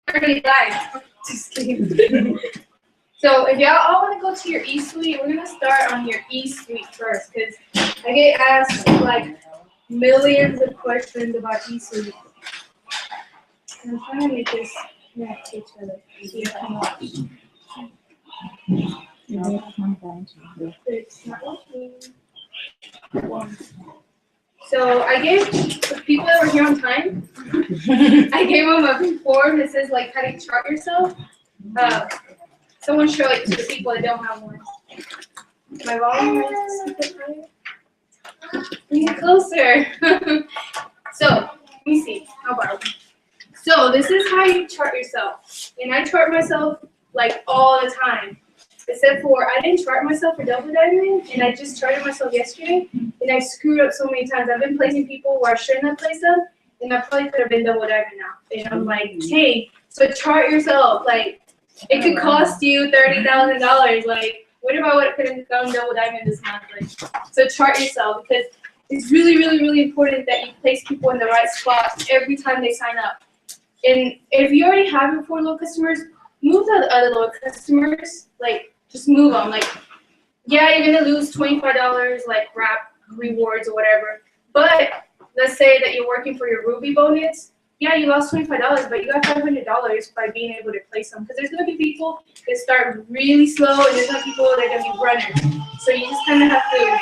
already live. Just kidding. So if y'all all want to go to your E-Suite, we're going to start on your E-Suite first because I get asked like millions of questions about E-Suite. I'm trying to make this connect to each other so you can watch. It's not working. So I gave the people that were here on time, I gave them a form that says like how to chart yourself. Someone show it to the people that don't have one. My volume is super high. Bring it closer. So let me see. How about it? So this is how you chart yourself. And I chart myself like all the time. Except for I didn't chart myself for double diamond, and I just charted myself yesterday, and I screwed up so many times. I've been placing people where I shouldn't have placed them, and I probably could have been double diamond now. And I'm like, hey, so chart yourself. Like, it could cost you $30,000. Like, what if I would have could have become double diamond this month? Like, so chart yourself because it's really, really, really important that you place people in the right spot every time they sign up. And if you already have your 4 low customers, move the other low customers. Like, just move them. Like, yeah, you're gonna lose $25, like wrap rewards or whatever. But let's say that you're working for your Ruby bonus. Yeah, you lost $25, but you got $500 by being able to place them. Because there's gonna be people that start really slow, and there's gonna be people that are gonna be runners. So you just kind of have to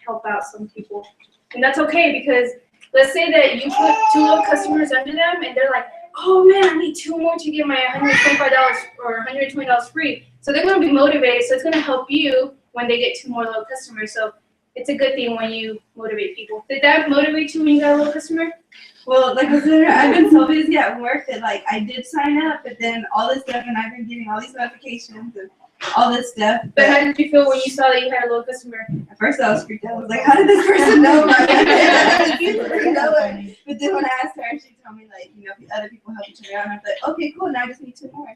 help out some people, and that's okay because let's say that you put 2 low customers under them, and they're like, oh man, I need 2 more to get my $125 or $120 free. So they're going to be motivated. So it's going to help you when they get 2 more low customers. So it's a good thing when you motivate people. Did that motivate you when you got a low customer? Well, like I said, I've been so busy at work that like I did sign up, but then all this stuff, and I've been getting all these notifications and all this stuff. But how did you feel when you saw that you had a low customer? At first I was freaked out. I was like, how did this person know about it? But then when I asked her, she told me like, you know, other people help each other out. And I was like, okay, cool. Now I just need 2 more.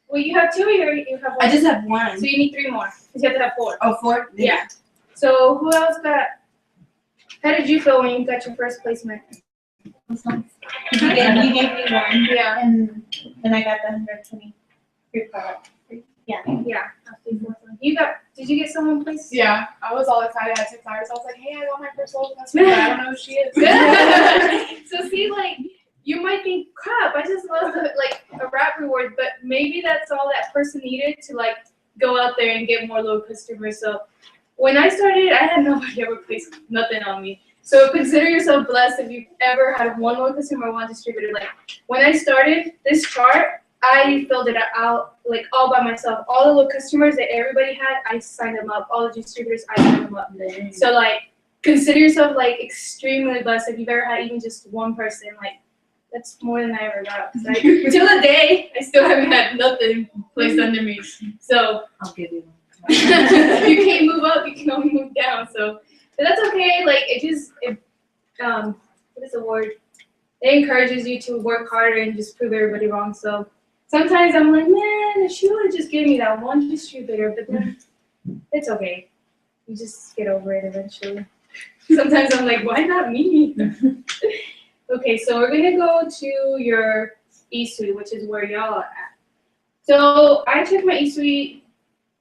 Well, you have 2 or you have 1? I just have 1. So you need 3 more because you have to have 4. Oh, 4? Yeah. So who else got? How did you feel when you got your first placement? You gave me 1. Yeah. And then I got the 120 free product. Yeah. Yeah. You got? Did you get someone placed? Yeah, I was all excited at 6 hours. I was like, hey, I got my first low customer, but I don't know who she is. So see, like, you might think, crap, I just lost a wrap reward, but maybe that's all that person needed to like go out there and get more low customers. So when I started, I had nobody ever placed nothing on me. So consider yourself blessed if you've ever had 1 low customer or 1 distributor. Like when I started this chart, I filled it out like all by myself. All the low customers that everybody had, I signed them up. All the distributors, I signed them up. So like consider yourself like extremely blessed if you've ever had even just 1 person. Like that's more than I ever got. Like till the day, I still haven't had nothing placed under me. So I'll give you 1. you can't move up, you can only move down. So but that's okay. Like what is the word? It encourages you to work harder and just prove everybody wrong. So sometimes I'm like, man, she would have just given me that 1 distributor, but then it's okay. You just get over it eventually. Sometimes I'm like, why not me? Okay, so we're gonna go to your E-Suite, which is where y'all are at. So I check my E-Suite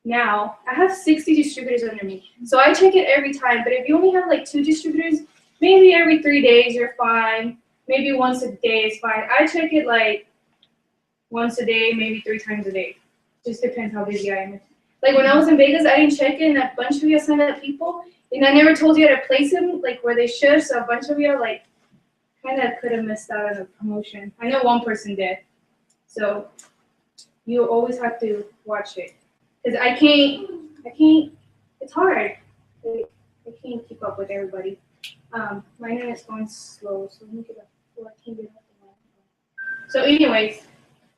now. I have 60 distributors under me. So I check it every time, but if you only have like 2 distributors, maybe every 3 days you're fine. Maybe once a day is fine. I check it like once a day, maybe 3 times a day. Just depends how busy I am. Like when I was in Vegas, I didn't check it, and a bunch of you signed up people, and I never told you how to place them like where they should. So a bunch of you like kind of could have missed out on a promotion. I know 1 person did. So you always have to watch it because I can't. It's hard. I can't keep up with everybody. My internet's going slow, so let me get up. I can't get up. So anyways,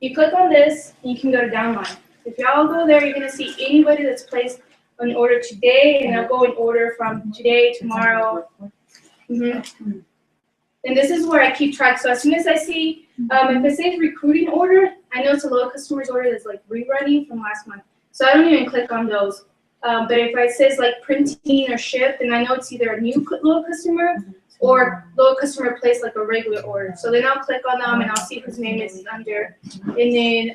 you click on this, and you can go to downline. If y'all go there, you're gonna see anybody that's placed an order today, and they'll go in order from today, tomorrow. And this is where I keep track. So as soon as I see, if it says recruiting order, I know it's a low customer's order that's like rerunning from last month. So I don't even click on those. But if it says like printing or shipped, then I know it's either a new low customer or low customer placed like a regular order. So then I'll click on them and I'll see whose name is under, and then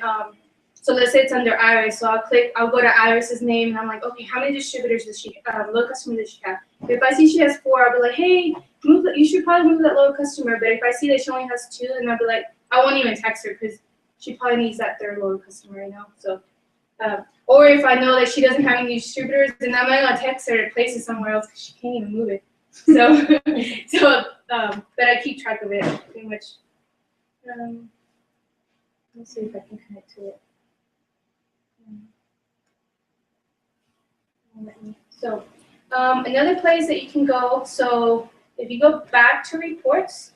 so let's say it's under Iris. So I'll go to Iris's name and I'm like, okay, how many distributors does she, low customer does she have? If I see she has 4, I'll be like, hey, you should probably move that low customer. But if I see that she only has 2, then I'll be like, I won't even text her because she probably needs that third low customer, you know. So, or if I know that she doesn't have any distributors, then I'm gonna text her to place it somewhere else because she can't even move it. So, but I keep track of it pretty much. Let's see if I can connect to it. So, another place that you can go, so if you go back to reports,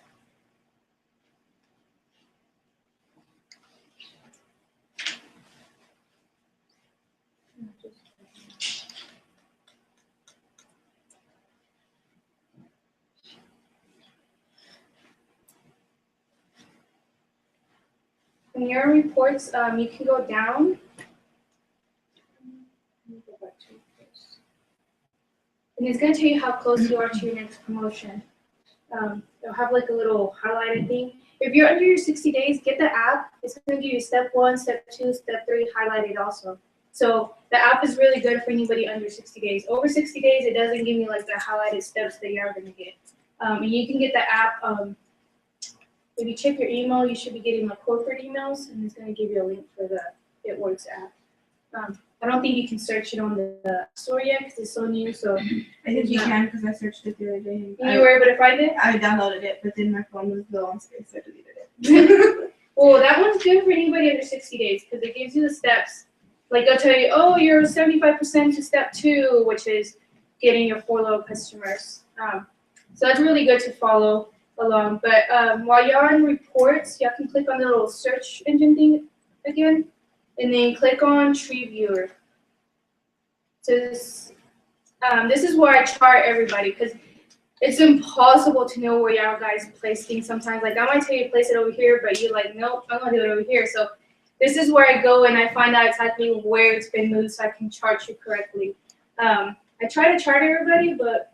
in your reports, you can go down. Let me go back to reports. And it's going to tell you how close you are to your next promotion. They'll have like a little highlighted thing. If you're under your 60 days, get the app. It's going to give you step 1, step 2, step 3 highlighted also. So the app is really good for anybody under 60 days. Over 60 days, it doesn't give you like the highlighted steps that you're going to get. And you can get the app. If you check your email, you should be getting like corporate emails, and it's going to give you a link for the It Works app. I don't think you can search it on the store yet because it's so new. So I think you can because I searched it the other day. you were able to find it? I downloaded it, but then my phone was low on space, so I deleted it. Well, that one's good for anybody under 60 days because it gives you the steps. Like they'll tell you, oh, you're 75% to step 2, which is getting your 4 low customers. So that's really good to follow along. But while you're on reports, you can click on the little search engine thing again, and then click on Tree Viewer. So this is where I chart everybody because it's impossible to know where y'all guys place things sometimes. Like I might tell you to place it over here, but you're like, nope, I'm gonna do it over here. So this is where I go and I find out exactly where it's been moved so I can chart you correctly. I try to chart everybody, but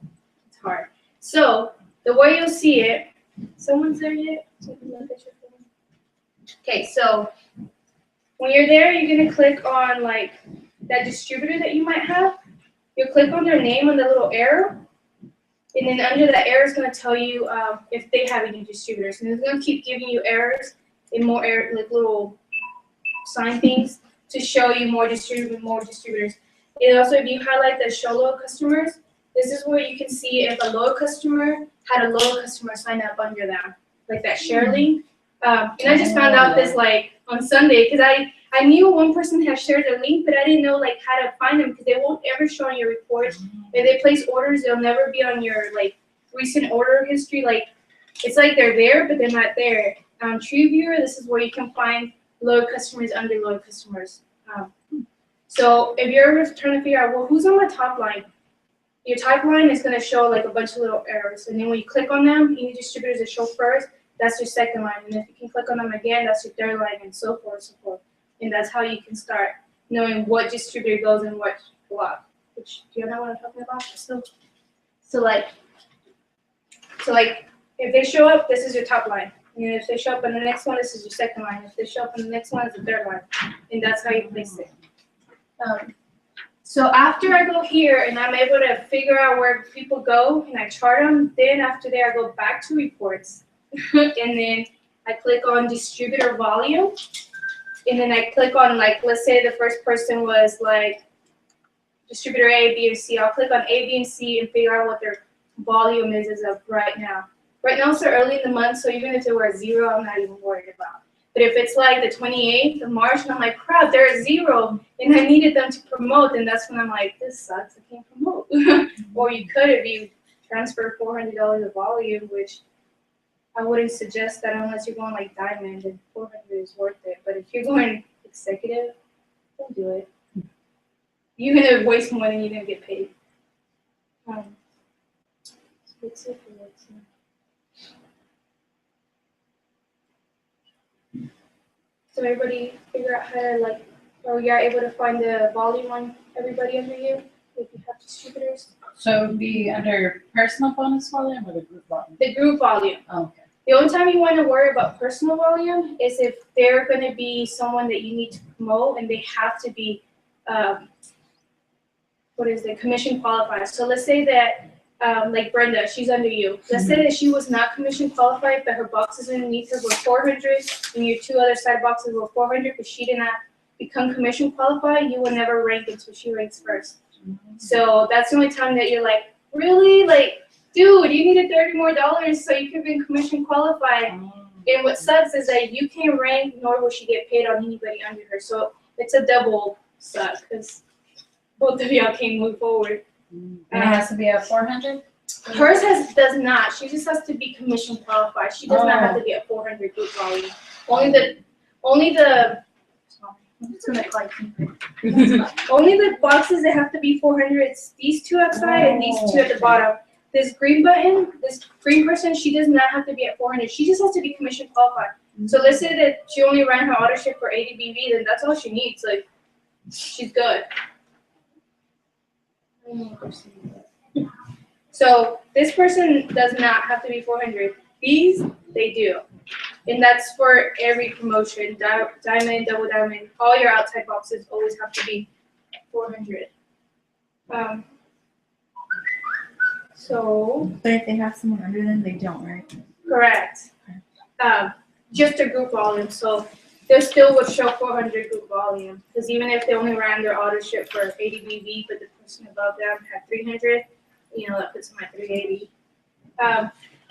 it's hard. So the way you'll see it, someone's there yet? Okay, so when you're there, you're gonna click on like that distributor that you might have. You'll click on their name on the little arrow. And then under that arrow is going to tell you if they have any distributors. And it's going to keep giving you errors and more like little sign things to show you more distributors. And also, if you highlight the show low customers, this is where you can see if a low customer had a low customer sign up under them, like that share link. And I just found out this like on Sunday because I knew one person had shared a link, but I didn't know like how to find them because they won't ever show on your report. If they place orders, they'll never be on your like recent order history. Like it's like they're there, but they're not there. Tree Viewer, this is where you can find low customers under low customers. So if you're ever trying to figure out, well, who's on my top line? Your top line is going to show like a bunch of little arrows, and then when you click on them, any distributors that show first, that's your second line, and if you can click on them again, that's your third line, and so forth, so forth. And that's how you can start knowing what distributor goes in what block. Which, do you know what I'm talking about? So like, if they show up, this is your top line. And if they show up in the next one, this is your second line. If they show up in the next one, it's the third line. And that's how you place it. So after I go here and I'm able to figure out where people go and I chart them, then after there I go back to reports. And then I click on distributor volume. And then I click on, like, let's say the first person was like distributor A, B, and C. I'll click on A, B, and C and figure out what their volume is as of right now. Right now it's so early in the month, so even if they were at 0, I'm not even worried about. But if it's like the 28th of March and I'm like, crap, they're at 0, and I needed them to promote, then that's when I'm like, this sucks, I can't promote. Or you could if you transfer $400 of volume, which I wouldn't suggest that unless you're going like diamond, and 400 is worth it. But if you're going executive, don't do it. You're gonna waste more than you're gonna get paid. So everybody figure out how to like, or you're able to find the volume on everybody under you if you have distributors. So it would be under personal bonus volume or the group volume? The group volume. Oh, okay. The only time you want to worry about personal volume is if they're going to be someone that you need to promote and they have to be, commission qualified. So let's say that, like Brenda, she's under you. Let's say that she was not commission qualified, but her boxes underneath her were 400 and your two other side boxes were 400, but she did not become commission qualified, you will never rank until she ranks first. So that's the only time that you're like, really? Like, dude, you needed $30 more so you could be commission qualified. And what sucks is that you can't rank, nor will she get paid on anybody under her. So it's a double suck because both of y'all can't move forward. And it has to be at 400? Hers does not. She just has to be commission qualified. She does not have to be at 400 group volume. Only the boxes that have to be 400. It's these two outside and these two at the bottom. This green button, this green person, she does not have to be at 400. She just has to be commission qualified. So let's say that she only ran her auto ship for ADBV, then that's all she needs. Like, she's good. So this person does not have to be 400. These, they do. And that's for every promotion. Diamond, double diamond, all your outside boxes always have to be 400. So. But if they have someone under them, they don't, right? Correct. Just a group volume. So they still would show 400 group volume. Because even if they only ran their auto ship for ADBV, but the person above them had 300, that puts them at 380.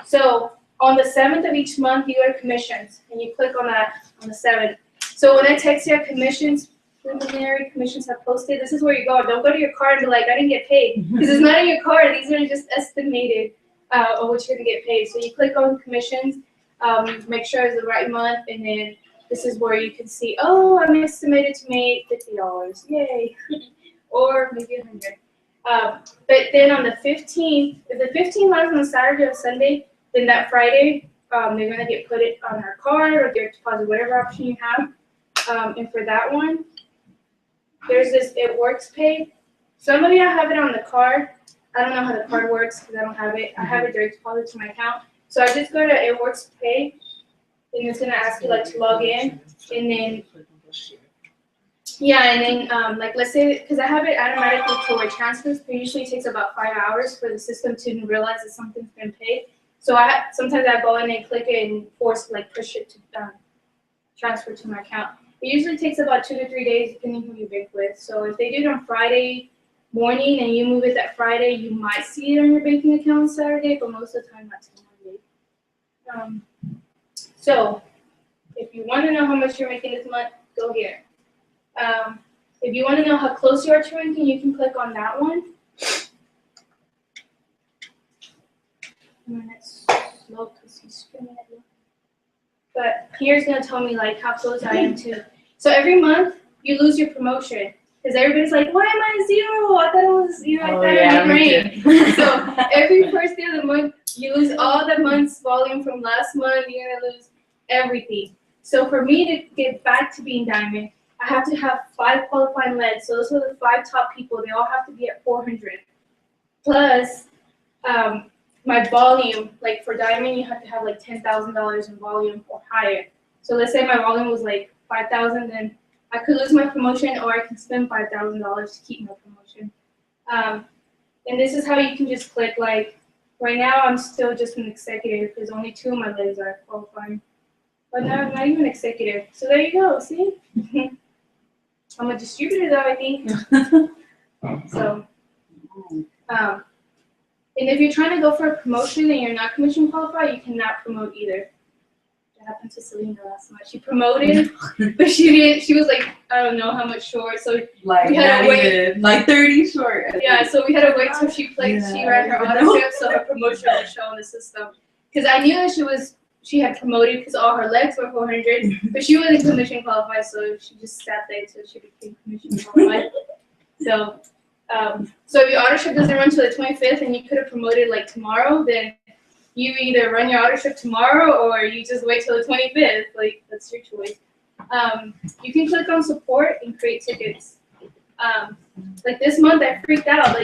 So on the 7th of each month, you go to commissions, and you click on that on the 7th. So when I text you commissions, preliminary commissions have posted, this is where you go. Don't go to your card and be like, I didn't get paid. Because it's not in your card. These are just estimated of what you're going to get paid. So you click on commissions, make sure it's the right month, and then this is where you can see, oh, I'm estimated to make $50. Yay. Or maybe 100. But then on the 15th, if the 15th lands on a Saturday or Sunday, then that Friday, they're going to get put it on our card or direct deposit, whatever option you have. And for that one, there's this It Works Pay. Some of you have it on the card. I don't know how the card works because I don't have it. I have it direct deposit to my account. So I just go to It Works Pay, and it's going to ask you to log in. And then, like let's say, because I have it automatically to where it transfers, but usually it takes about 5 hours for the system to realize that something's been paid. So sometimes I go in and click it and push it to transfer to my account. It usually takes about 2 to 3 days depending who you bank with. So if they do it on Friday morning and you move it that Friday, you might see it on your banking account on Saturday, but most of the time that's Monday. So if you want to know how much you're making this month, go here. If you want to know how close you are to ranking, you can click on that one. It's slow because he's screaming at me. But here's going to tell me how close I am to. So every month you lose your promotion because everybody's like, why am I 0? I thought it was, I thought it was great. So every first day of the month, you lose all the month's volume from last month. You're going to lose everything. So for me to get back to being diamond, I have to have 5 qualifying legs. So those are the 5 top people. They all have to be at 400. Plus, my volume, for diamond, you have to have $10,000 in volume or higher. So let's say my volume was 5,000, then I could lose my promotion or I can spend $5,000 to keep my promotion. And this is how you can just click. Right now, I'm still just an executive because only 2 of my legs are qualifying. But not even executive. So there you go. See? I'm a distributor though, I think. So, and if you're trying to go for a promotion and you're not commission qualified, you cannot promote either. That happened to Selena last month. She promoted, but she didn't. She was I don't know how much short. So we had to wait. 30 short. Yeah, so we had to wait till she ran her auto ship so her promotion would show in the system. Because I knew that she had promoted because all her legs were 400, but she wasn't commission qualified, so she just sat there until she became commission qualified. So if your auto ship doesn't run till the 25th and you could have promoted tomorrow, then you either run your auto ship tomorrow or you just wait till the 25th. That's your choice. You can click on support and create tickets. This month I freaked out.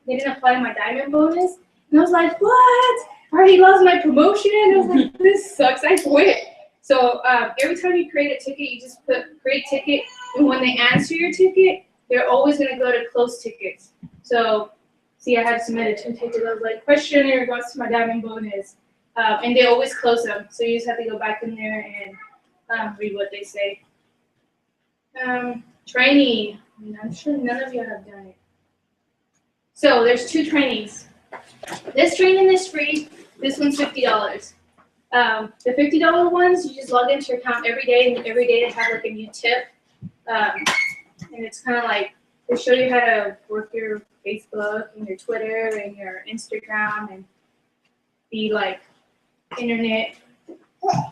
they didn't apply my diamond bonus. And I was like, what? I already lost my promotion. I was like, this sucks. I quit. So every time you create a ticket, you just put create ticket. And when they answer your ticket, they're always going to go to close tickets. So, see, I had submitted 2 tickets. I was like, question in regards to my diamond bonus. And they always close them. So you just have to go back in there and read what they say. Training. I'm sure none of you have done it. So there's 2 trainings. This training is free. This one's $50. The $50 ones, you just log into your account every day, and every day they have like a new tip. And it's kind of like they show you how to work your Facebook and your Twitter and your Instagram and be like internet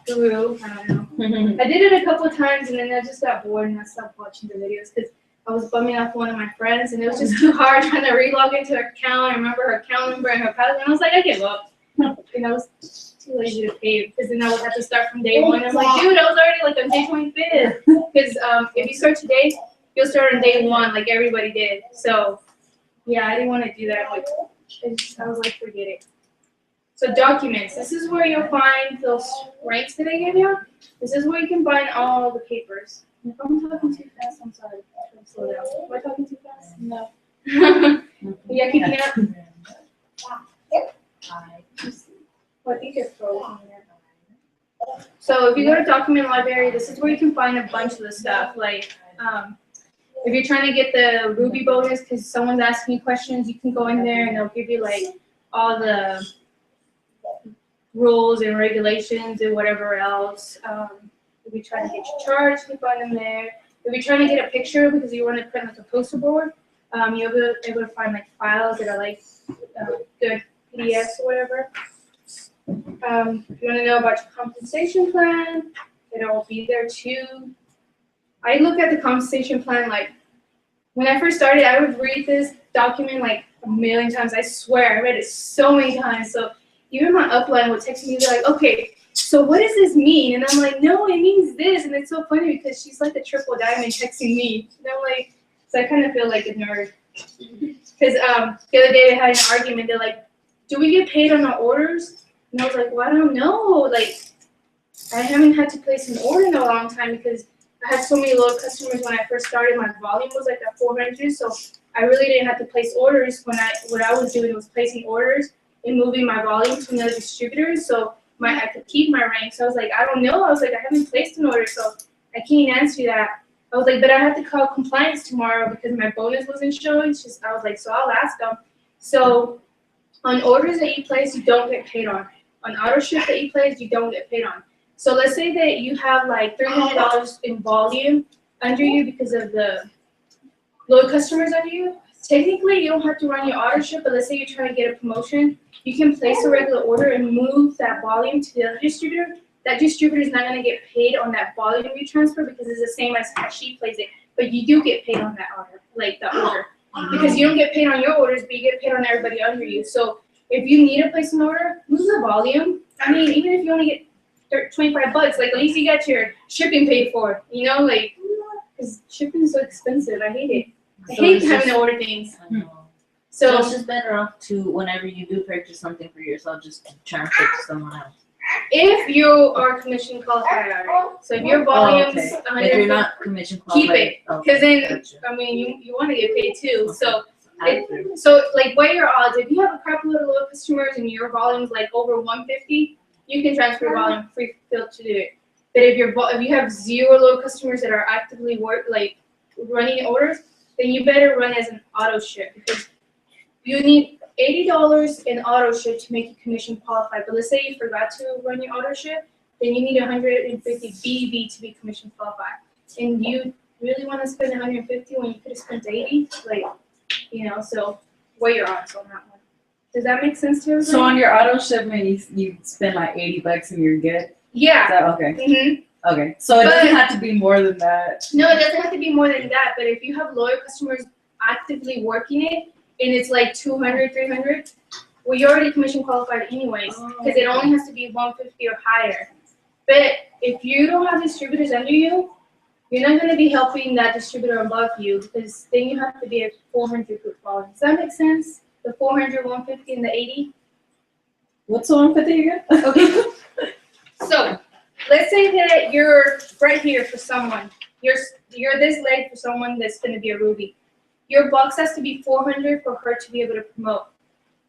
guru. I don't know. I did it a couple of times and then I just got bored and I stopped watching the videos because I was bumming off one of my friends and it was just too hard trying to re-log into her account. I remember her account number and her password and I was like, I give up. And I was too lazy to pay because then I would have to start from day 1. I'm like, dude, I was already like on day 25th. Because if you start today, you'll start on day 1 like everybody did. So yeah, I didn't want to do that. Like, I was like, forget it. So documents. This is where you'll find those ranks that I gave you. This is where you can find all the papers. If I'm talking too fast, I'm sorry. I'm trying to slow down. Am I talking too fast? No. Yeah, keeping up. Well, I think it's frozen there. So if you go to document library, this is where you can find a bunch of the stuff. Like if you're trying to get the Ruby bonus because someone's asking you questions, you can go in there and they'll give you like all the rules and regulations and whatever else. If you're trying to get your charge, you can find them there. If you're trying to get a picture because you want to print like a poster board, you'll be able to find like files that are like good PDFs or whatever. If you want to know about your compensation plan, it'll be there too. I look at the compensation plan like when I first started, I would read this document like a million times. I swear, I read it so many times. So even my upline would text me, they're like, okay, so what does this mean? And I'm like, no, it means this. And it's so funny because she's like a triple diamond texting me. And I'm like, so I kind of feel like a nerd. Because the other day they had an argument. They're like, do we get paid on our orders? And I was like, well, I don't know. Like, I haven't had to place an order in a long time because I had so many loyal customers when I first started. My volume was like at 400, so I really didn't have to place orders. What I was doing was placing orders and moving my volume to another distributor, so I could keep my rank. So I was like, I don't know. I was like, I haven't placed an order, so I can't answer you that. I was like, but I have to call compliance tomorrow because my bonus wasn't showing. I was like, so I'll ask them. So on orders that you place, you don't get paid on. On auto ship that you place, you don't get paid on. So let's say that you have like $300 in volume under you because of the low customers under you. Technically, you don't have to run your auto ship, but let's say you're trying to get a promotion, you can place a regular order and move that volume to the other distributor. That distributor is not going to get paid on that volume you transfer because it's the same as how she plays it, but you do get paid on that order, like the order, because you don't get paid on your orders, but you get paid on everybody under you. So if you need to place an order, move the volume. I mean, even if you only get $25, like at least you got your shipping paid for, you know, like, because shipping is so expensive. I hate it. I hate having to order things. So it's just better off to, whenever you do purchase something for yourself, just transfer it to someone else. If you are commission qualified already, so if your volume's okay. 100, If you're not commission qualified, keep it, because then I mean you want to get paid too. So like weigh your odds. If you have a crap load of low customers and your volume's like over 150, you can transfer volume free fill to do it. But if you have 0 low customers that are actively running orders, then you better run as an auto ship because you need $80 in auto ship to make you commission qualified. But let's say you forgot to run your auto ship, then you need 150 BV to be commission qualified. And you really want to spend 150 when you could have spent 80? Like, you know, so weigh your odds on that one. Does that make sense to everybody? So on your auto shipment, you spend like $80 and you're good? Yeah. Is that okay? Mm-hmm. Okay. So it doesn't have to be more than that. No, it doesn't have to be more than that. But if you have loyal customers actively working it, and it's like 200, 300, well, you're already commission qualified anyways, because it only has to be 150 or higher. But if you don't have distributors under you, you're not going to be helping that distributor above you, because then you have to be at 400 group volume. Does that make sense? The 400, 150, and the 80. What's the 150 again? Okay. So, let's say that you're right here for someone. You're this leg for someone that's going to be a Ruby. Your box has to be 400 for her to be able to promote.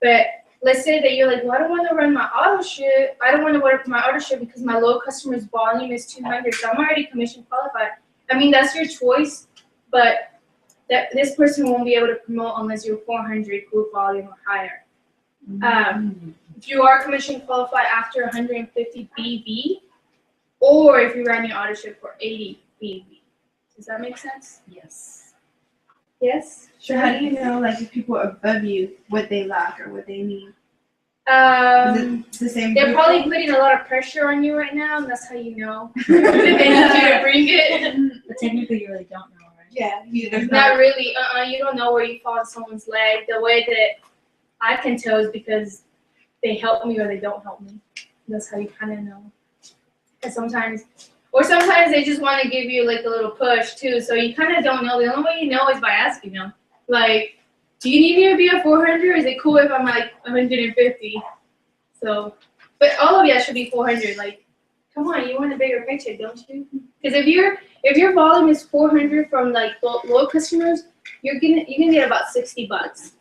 But let's say that you're like, well, I don't want to run my auto ship. I don't want to run my auto ship because my low customer's volume is 200. So I'm already commission qualified. I mean, that's your choice, but this person won't be able to promote unless you're 400 group volume or higher. If you are commission qualified after 150 BV, or if you ran your auto ship for 80 BV. Does that make sense? Yes. Yes? So how do you know, like, if people above you, what they lack or what they need? Is it the same They're group probably thing? putting a lot of pressure on you right now, and that's how you know that they need you to bring it. But technically, you really don't know, right? Yeah, there's Not really. You don't know where you fall on someone's leg. The way that I can tell is because they help me or they don't help me. That's how you kind of know. And sometimes they just want to give you like a little push too. So you kind of don't know. The only way you know is by asking them. Like, do you need me to be a 400? Or is it cool if I'm like 150? So, but all of y'all should be 400. Like, come on, you want a bigger paycheck, don't you? Because if your volume is 400 from like low customers, you can get about $60.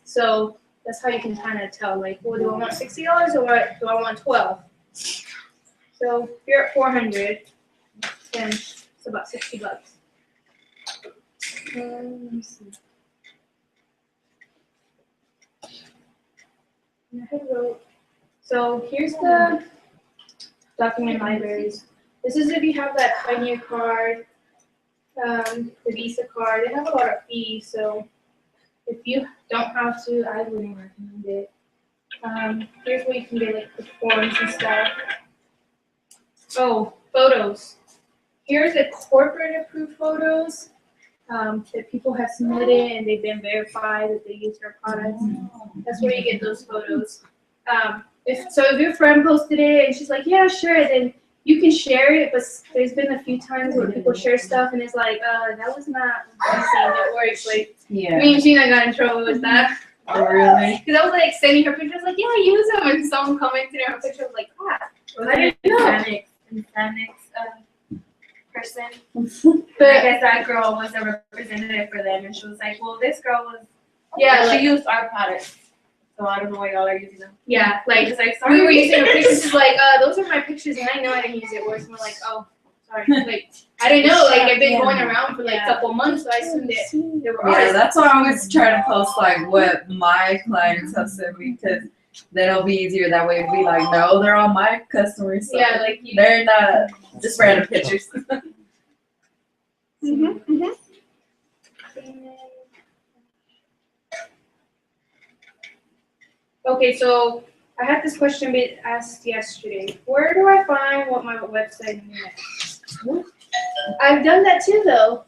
So that's how you can kind of tell. Like, well, do I want $60 or what? Do I want 12? So if you're at 400, then it's about $60. Let me see. So here's the document libraries. This is if you have that Pioneer card, the Visa card. They have a lot of fees, so if you don't have to, I wouldn't recommend it. Here's where you can get like the forms and stuff. Oh, photos. Here's the corporate approved photos that people have submitted and they've been verified that they use our products. That's where you get those photos. If your friend posted it and she's like, yeah, sure, then you can share it, but there's been a few times where people share stuff and it's like, that was not easy, it works. Like, Yeah. me and Gina got in trouble with that. Oh, really? Because I was like sending her pictures, like, yeah, use them. And someone commented on her picture, I was like, I didn't know. Person. But I guess that girl was a representative for them, and she was like, "Well, this girl was yeah, she like, used our products, so I don't know why y'all are using them." yeah, like It's like, sorry, we were using her pictures. She's like, those are my pictures, and I know I didn't use it. Whereas we're like, oh, sorry, like I didn't know. Like I've been going around for like a couple months, so I assumed that they were Yeah, ours. that's why I always try to post like what my clients have sent me because then it'll be easier. That way, it'll be like, no, they're all my customers. So Yeah, like you. they're not just random pictures. Okay, so I had this question being asked yesterday. Where do I find what my website name is? I've done that too, though.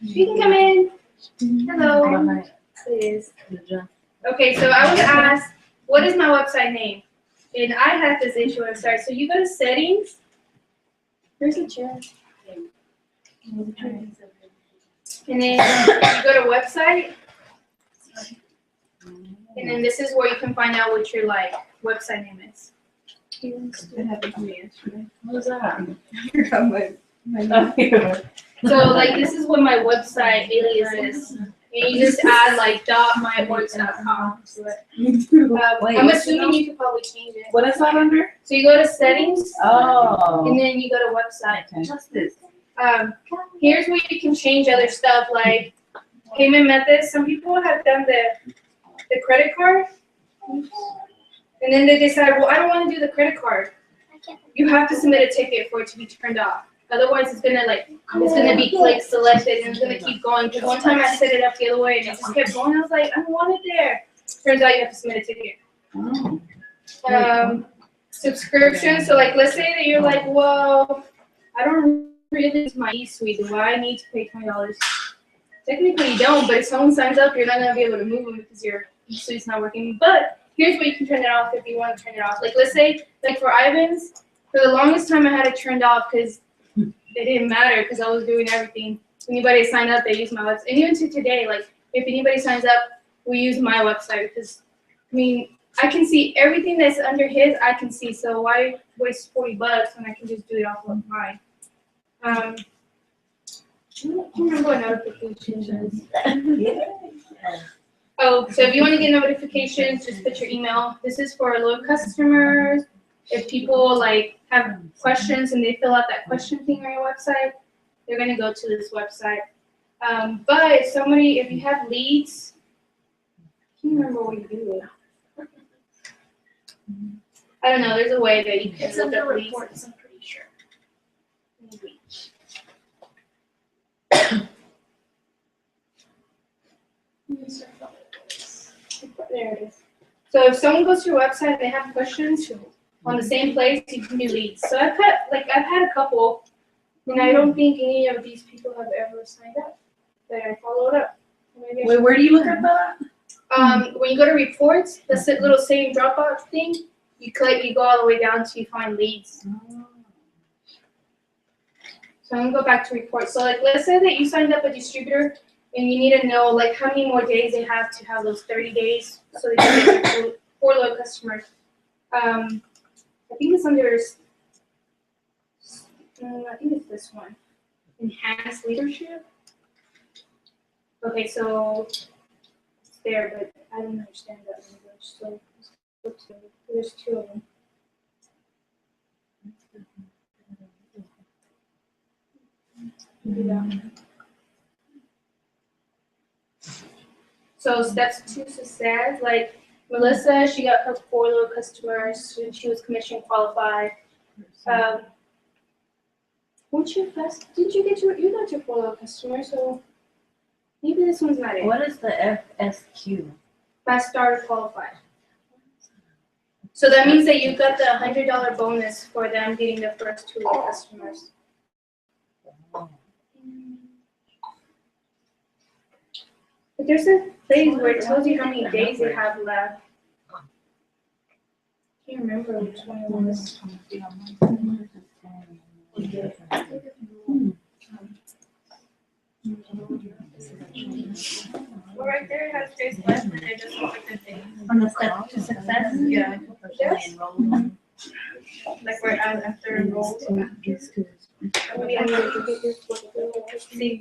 You can come in. Hello. Please. Okay, so I was asked, what is my website name? And I had this issue when I started. So you go to settings. Where's the chair? And then you go to website. And then this is where you can find out what your like website name is. That happened to me yesterday. What was that? I forgot my So like this is what my website alias is. And you just add like .myworks.com to it. I'm assuming you could probably change it. What is that under? So you go to settings Oh. and then you go to website. Okay. What's this? Here's where you can change other stuff like payment methods. Some people have done the credit card. And then they decide, well, I don't want to do the credit card. You have to submit a ticket for it to be turned off. Otherwise, it's gonna be like selected and it's gonna keep going. Because one time I set it up the other way and it just kept going. I was like, I don't want it there. Turns out you have to submit a ticket. Oh. Subscription. So like, let's say that you're like, well, I don't really use my eSuite. Do I need to pay $20? Technically, you don't. But if someone signs up, you're not gonna be able to move them because your eSuite's not working. But here's where you can turn it off if you want to turn it off. Like let's say, like for Ivan's, for the longest time I had it turned off because it didn't matter because I was doing everything. anybody sign up, they use my website. And even to today, like if anybody signs up, we use my website because I mean I can see everything that's under his. I can see. So why waste $40 when I can just do it off of mine? I don't remember what notifications is. Oh, so if you want to get notifications, just put your email. This is for low customers. If people like have questions and they fill out that question thing on your website, they're gonna go to this website. But if you have leads, I can't remember what you do. I don't know. There's a way that you can It's look under up leads. reports, I'm pretty sure. Maybe. There it is. So if someone goes to your website and they have questions on the same place, you can do leads. So I've had a couple, and I don't think any of these people have ever signed up that I followed up. Maybe I Wait, where do you look at that? when you go to reports, the little same Dropbox thing, you click, you go all the way down to you find leads. So I'm gonna go back to reports. So like, let's say that you signed up a distributor and you need to know like how many more days they have to have those 30 days so they can get your 4 low customers. I think it's under, I think it's this one, enhanced leadership. Okay, so it's there, but I don't understand that language. So there's 2 of them. Yeah. So steps to success, like Melissa, she got her 4 little customers, and she was commission qualified. Didn't you get you got your 4 little customers, so maybe this one's not it. What is the FSQ? Fast starter qualified. So that means that you got the $100 bonus for them getting their first 2 little customers. But there's a place where it tells you how many days they have left. Can't remember which one it was. Well, right there, it has Grace left, and I just look at the thing. On the step to success? Yeah. Yes. Like where I'm after enrolled. See,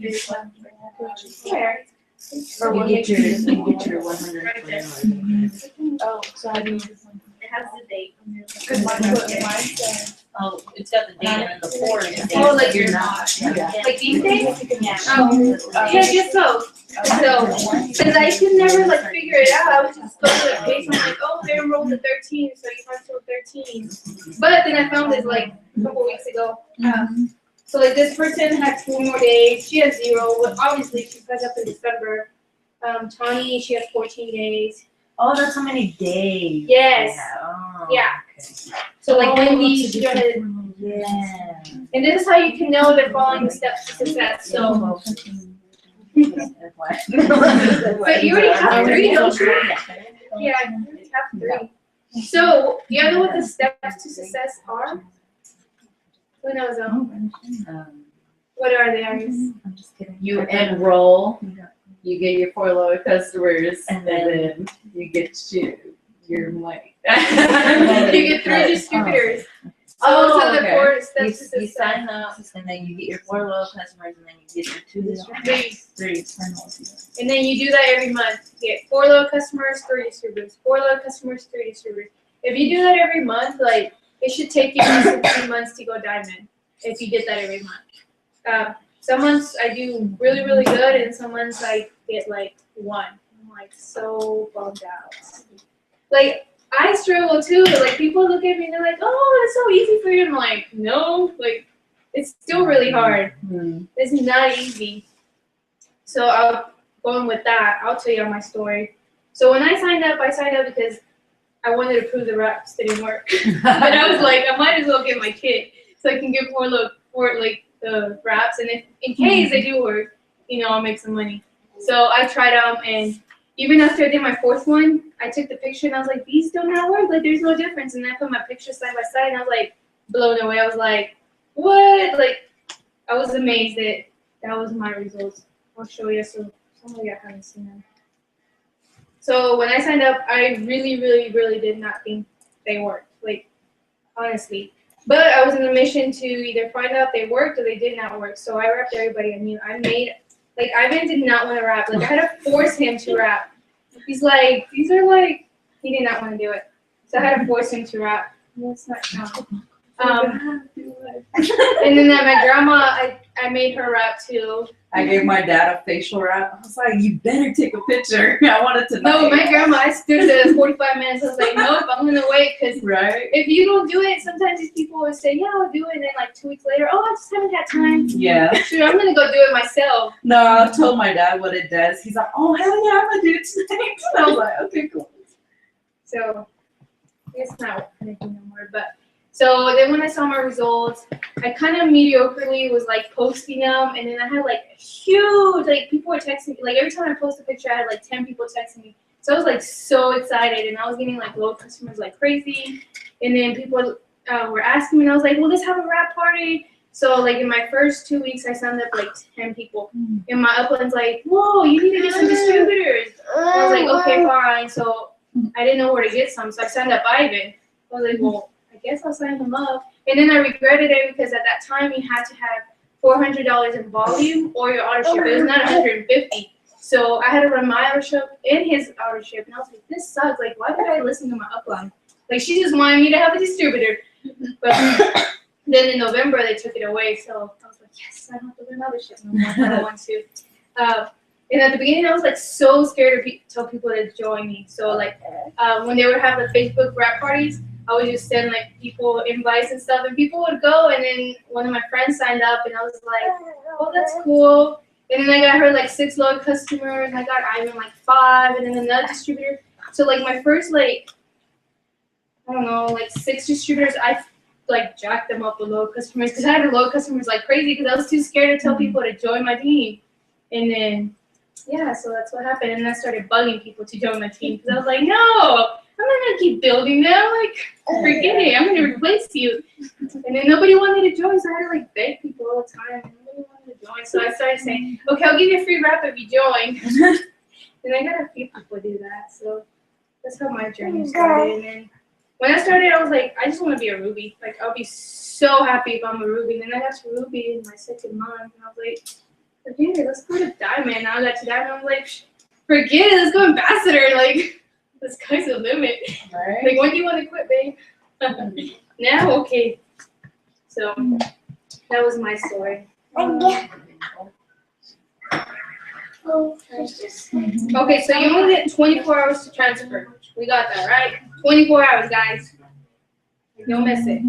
there's one. Where? You get your 100. Right there. Oh, so I do. It has the date. Because mine says. Oh, it's got the date and the 4 and the date. Oh, like you're you're not. Yeah. Like these days? Yeah. Yeah, just so. So, because I could never like figure it out, I would just go to like base and like, oh, they enrolled at 13, so you have till 13. But then I found this like a couple weeks ago. So like this person had 4 more days. She has 0. But obviously she signed up in December. Tawny, she has 14 days. Oh, that's how many days. Yes. Oh, Yeah. okay. So like Oh, Wendy, so she got it. Yeah. And this is how you can know they're following the steps to success. So, but you already have 3, don't you? Yeah, you already have 3. So, do you know what the steps to success are? Who knows them? What are they? I'm just kidding. You enroll, you get your 4 low customers, and then you get your money. You get 3 distributors. So Oh, those are the okay. 4 You, steps to you success. sign up and then you get your 4 loyal customers and then you get your 2 distributors. 3. And then you do that every month. You get 4 low customers, 3 distributors. 4 low customers, 3 distributors. If you do that every month, like it should take you less than 3 months to go diamond. If you did that every month. Some months I do really, really good, and some months I get like 1. I'm like so bummed out. Like I struggle too. Like people look at me and they're like, "Oh, it's so easy for you." I'm like, "No, like it's still really hard. It's not easy." So going with that, I'll tell you my story. So when I signed up because I wanted to prove the reps didn't work. But I was like, I might as well get my kit so I can get more like the wraps, and if in case they do work, I'll make some money. So I tried them, and even after I did my 4th one, I took the picture and I was like, these do not work. Like there's no difference. And I put my pictures side by side, and I was like blown away. I was like, what? Like I was amazed that that was my results. I'll show you, so some of you haven't seen them. So when I signed up, I really, really, really did not think they worked, like, honestly. But I was in the mission to either find out if they worked or they did not work. So I rapped everybody I knew. Like, Ivan did not want to rap. Like, I had to force him to rap. He's like, these are like, he did not want to do it. So I had to force him to rap. That's not count. And then at my grandma, I made her rap too. I gave my dad a facial wrap. I was like, you better take a picture. I wanted to know. No, my grandma, I stood there 45 minutes. I was like, nope, I'm going to wait because Right? if you don't do it, sometimes these people will say, yeah, I'll do it. And then like 2 weeks later, oh, I just haven't had time. Yeah. Sure, I'm going to go do it myself. No, I told my dad what it does. He's like, oh, hell yeah, I'm going to do it tonight. And I was like, okay, cool. So it's not anything no more. But so then when I saw my results, I kind of mediocrely was like posting them, and then I had like huge, like people were texting me. Like every time I post a picture, I had like 10 people texting me. So I was like so excited, and I was getting like low customers like crazy. And then people were asking me, and I was like, well, let's have a rap party. So like in my first 2 weeks, I signed up like 10 people. And my upland's like, whoa, you need to get some distributors. And I was like, okay, fine. So I didn't know where to get some, so I signed up Ivan. I was like, well, I guess I'll sign him up. And then I regretted it because at that time you had to have $400 in volume or your auto ship. It was not 150. So I had to run my auto ship and his auto ship. And I was like, this sucks. Like, why did I listen to my upline? Like, she just wanted me to have a distributor. But then in November, they took it away. So I was like, yes, I don't have to learn auto ship no more if I don't want to. And at the beginning, I was like so scared to tell people to join me. So like when they would have the Facebook rap parties, I would just send like people invites and stuff, and people would go. And then one of my friends signed up, and I was like, oh, that's cool. And then I got her like 6 low customers, and I got Ivan like 5, and then another distributor. So like my first like, I don't know, like 6 distributors, I like jacked them up with low customers because I had low customers like crazy because I was too scared to tell people to join my team. And then yeah, so that's what happened. And I started bugging people to join my team because I was like, no, I'm not gonna keep building them. Like, forget it. I'm gonna replace you. And then nobody wanted to join, so I had to like beg people all the time. Nobody wanted to join, so I started saying, okay, I'll give you a free rap if you join. And I got a few people do that. So that's how my journey started. And then when I started, I was like, I just want to be a Ruby. Like, I'll be so happy if I'm a Ruby. And then I got to Ruby in my 2nd month, and I was like, okay, let's go to Diamond. Now I got to Diamond. I'm like, forget it. Let's go Ambassador. Like, the sky's the limit. Right. Like, when do you want to quit, babe? Now, okay. So that was my story. Okay, so you only get 24 hours to transfer. We got that, right? 24 hours, guys. Don't miss it.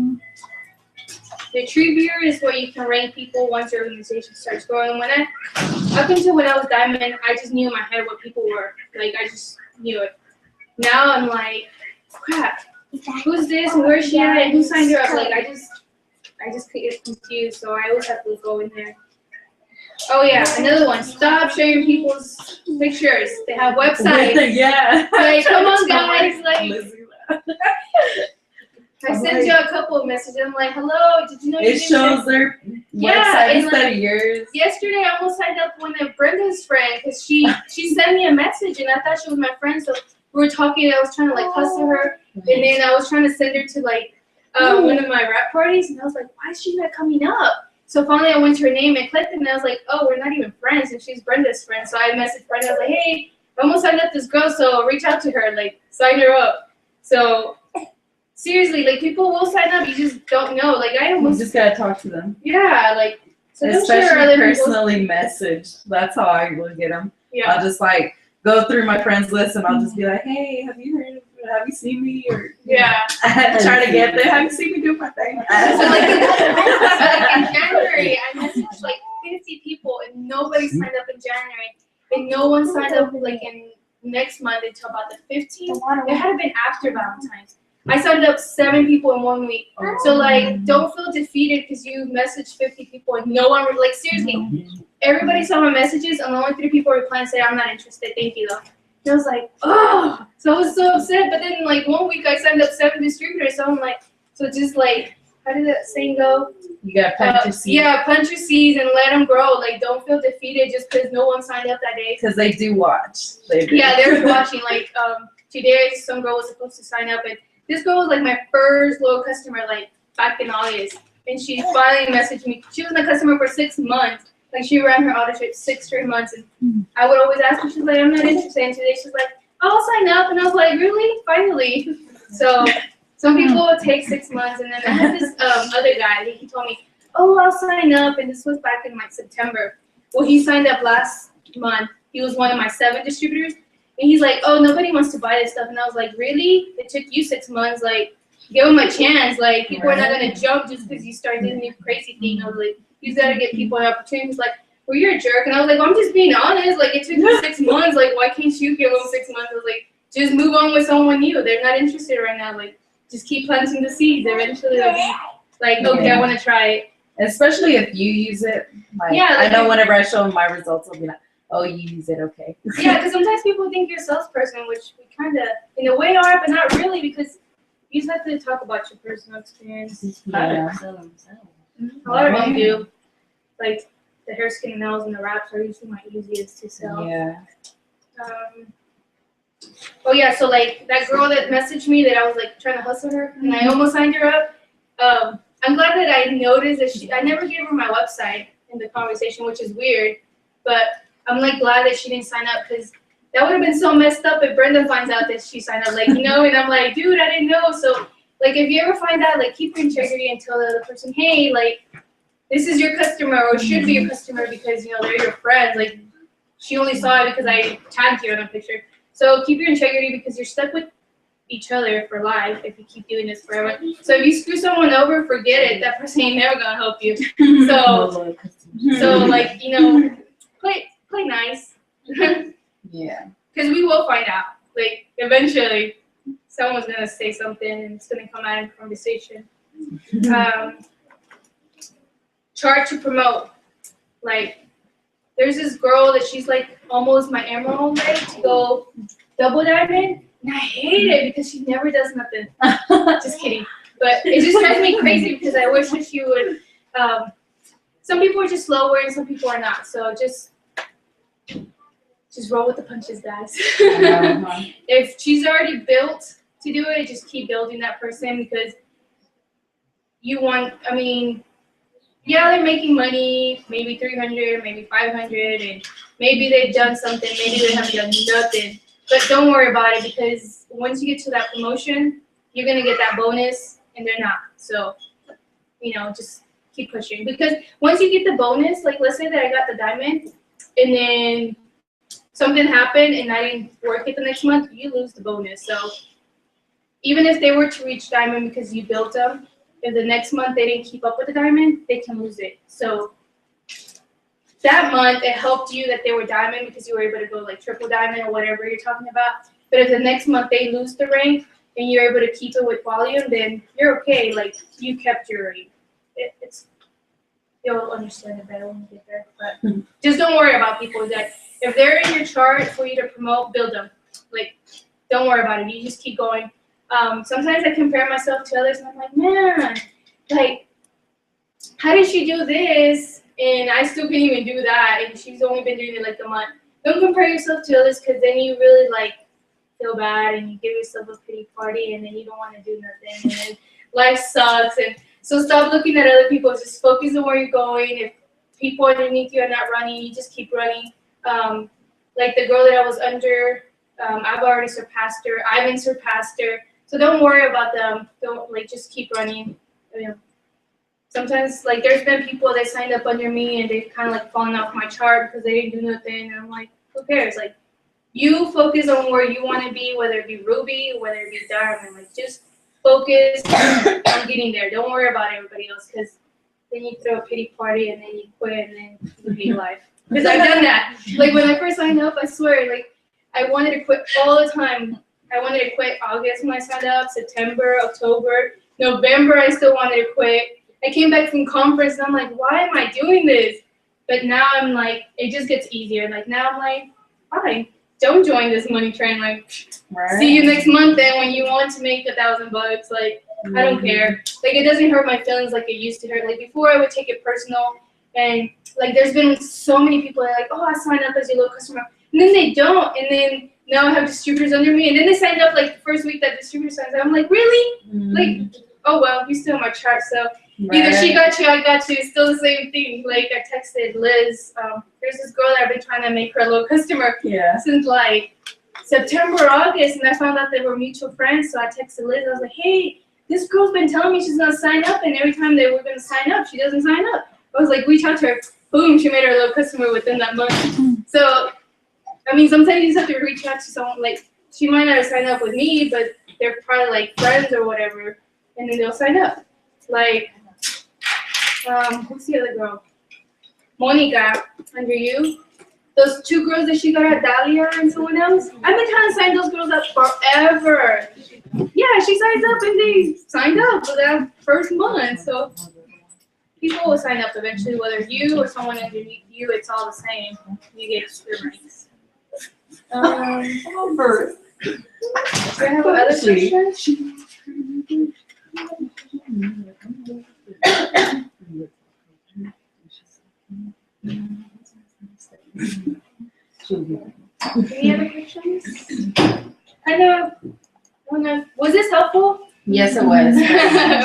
The Tree Viewer is where you can rank people once your organization starts growing. Up until when I was Diamond, I just knew in my head what people were. Like, I just knew it. Now I'm like, crap, who's this and where's she at and who signed her up? Like, I just get confused, so I always have to go in there. Oh yeah, another one. Stop sharing people's pictures. They have websites. Yeah. Like, come on, guys. Like, Lizzie. I sent you a couple of messages. I'm like, hello, did you know you It shows their Yeah, website and, instead of yours. Yesterday, I almost signed up one of Brenda's friend because she sent me a message and I thought she was my friend. So we were talking. I was trying to like hustle her, and then I was trying to send her to like one of my rap parties, and I was like, why is she not coming up? So finally, I went to her name and clicked it, and I was like, oh, we're not even friends, and she's Brenda's friend. So I messaged Brenda. I was like, hey, I almost signed up this girl, so reach out to her, like sign her up. So seriously, like people will sign up, you just don't know. Like I You almost just gotta talk to them. yeah, like so don't share Especially other people's. personally message. That's how I will get them. Yeah. I'll just like go through my friends list and I'll just be like, hey, have you seen me? Or Yeah. try to get there. Have you seen me do my thing? So like in January, I messaged like 50 people and nobody signed up in January, and no one signed up like in next month until about the 15th. It had been after Valentine's. I signed up 7 people in 1 week. So like, don't feel defeated because you messaged 50 people and no one like seriously. Everybody saw my messages and only 3 people replied and said, I'm not interested. Thank you though. And I was like, oh, so I was so upset. But then like 1 week I signed up 7 distributors. So I'm like, so just like how did that saying go? You gotta plant your seed. Yeah, plant your seeds and let them grow. Like, don't feel defeated just because no one signed up that day. Because they do watch. They do. Yeah, they're watching. Like, today some girl was supposed to sign up, and this girl was like my first loyal customer, like back in August. And she finally messaged me. She was my customer for 6 months. Like, she ran her auto ship 6 straight months, and I would always ask her. She's like, I'm not interested. And today she's like, I'll sign up, and I was like, really? Finally. So some people take 6 months, and then I had this other guy. He told me, oh, I'll sign up, and this was back in like September. Well, he signed up last month. He was one of my 7 distributors, and he's like, oh, nobody wants to buy this stuff. And I was like, really? It took you 6 months. Like, give them a chance. Like, people are not gonna jump just because you start doing this crazy thing. I was like, you gotta get people an opportunity. He's like, well, you're a jerk. And I was like, well, I'm just being honest. Like, it took me 6 months. Like, why can't you give them 6 months? I was like, just move on with someone new. They're not interested right now. Like, just keep planting the seeds. Eventually they'll be like, okay, I want to try it. Especially if you use it. Like, Yeah, I like, know whenever I show them my results, I'll be like, oh, you use it, okay. Yeah, because sometimes people think you're a salesperson, which we kind of, in a way, are, but not really, because you just have to talk about your personal experience. Yeah. A lot of them do. Like, the hair, skin, and nails, and the wraps are usually my easiest to sell. Yeah. Oh yeah, so like that girl that messaged me that I was like trying to hustle her, and I almost signed her up. I'm glad that I noticed that I never gave her my website in the conversation, which is weird, but I'm like glad that she didn't sign up, because that would have been so messed up if Brenda finds out that she signed up, like, you know, and I'm like, dude, I didn't know. So like, if you ever find out, like, keep your integrity and tell the other person, hey, like, this is your customer, or should be your customer, because, you know, they're your friends. Like, she only saw it because I tagged you on a picture. So keep your integrity, because you're stuck with each other for life if you keep doing this forever. So if you screw someone over, forget it. That person ain't never gonna help you. So like, you know, play nice. Yeah. Because we will find out. Like, eventually, someone's gonna say something and it's gonna come out in conversation. Charge to promote. Like, there's this girl that she's like almost my emerald rate to go double diamond, and I hate it because she never does nothing. Just kidding. But it just drives me crazy because I wish that she would. Some people are just slower and some people are not. So just roll with the punches, guys. If she's already built to do it, just keep building that person, because you want, I mean, yeah, they're making money, maybe 300, maybe 500, and maybe they've done something, maybe they haven't done nothing. But don't worry about it, because once you get to that promotion, you're gonna get that bonus, and they're not. So, you know, just keep pushing. Because once you get the bonus, like let's say that I got the diamond, and then something happened and I didn't work it the next month, you lose the bonus. So even if they were to reach diamond because you built them, if the next month they didn't keep up with the diamond, they can lose it. So that month it helped you that they were diamond because you were able to go like triple diamond or whatever you're talking about. But if the next month they lose the rank and you're able to keep it with volume, then you're okay. Like, you kept your rank. It's you'll understand it better when you get there. But just don't worry about people. That if they're in your chart for you to promote, build them. Like, don't worry about it. You just keep going. Sometimes I compare myself to others, and I'm like, man, like, how did she do this? And I still can't even do that, and she's only been doing it like a month. Don't compare yourself to others, because then you really like feel bad, and you give yourself a pity party, and then you don't want to do nothing, and then life sucks. And so stop looking at other people. Just focus on where you're going. If people underneath you are not running, you just keep running. Like the girl that I was under, I've already surpassed her. Ivan surpassed her. So don't worry about them. Don't, like, just keep running. You know, sometimes, like, there's been people that signed up under me and they've kind of like fallen off my chart because they didn't do nothing. And I'm like, who cares? Like, you focus on where you want to be, whether it be Ruby, whether it be Diamond. Like, just focus on getting there. Don't worry about everybody else, because then you throw a pity party and then you quit and then you hate life. Because I've done that. Like, when I first signed up, I swear, like, I wanted to quit all the time. I wanted to quit August when I signed up, September, October, November, I still wanted to quit. I came back from conference and I'm like, why am I doing this? But now I'm like, it just gets easier. Like, now I'm like, fine, don't join this money train. Like, Right. see you next month then when you want to make $1,000. Like, I don't care. Like, it doesn't hurt my feelings like it used to hurt. Like, before I would take it personal, and like, there's been so many people that are like, oh, I signed up as your local customer, and then they don't, and then now I have distributors under me, and then they signed up like the first week that distributor signs up. I'm like, really? Like, oh well, you're still on my chart, so either she got you, I got you. It's still the same thing. Like, I texted Liz. There's this girl that I've been trying to make her a local customer since like September, August, and I found out they were mutual friends. So I texted Liz. I was like, hey, this girl's been telling me she's gonna sign up, and every time they were gonna sign up, she doesn't sign up. I was like, reach out to her. Boom, she made her a local customer within that month. So, I mean, sometimes you just have to reach out to someone. Like, she might not have signed up with me, but they're probably like friends or whatever, and then they'll sign up. Like, who's the other girl? Monica, under you. Those two girls that she got at Dahlia and someone else. I've been trying to sign those girls up forever. Yeah, she signs up and they signed up for that first month. So people will sign up eventually, whether you or someone underneath you, it's all the same. You get your ranks. Do I have other questions? Any other questions? Was this helpful? Yes, it was.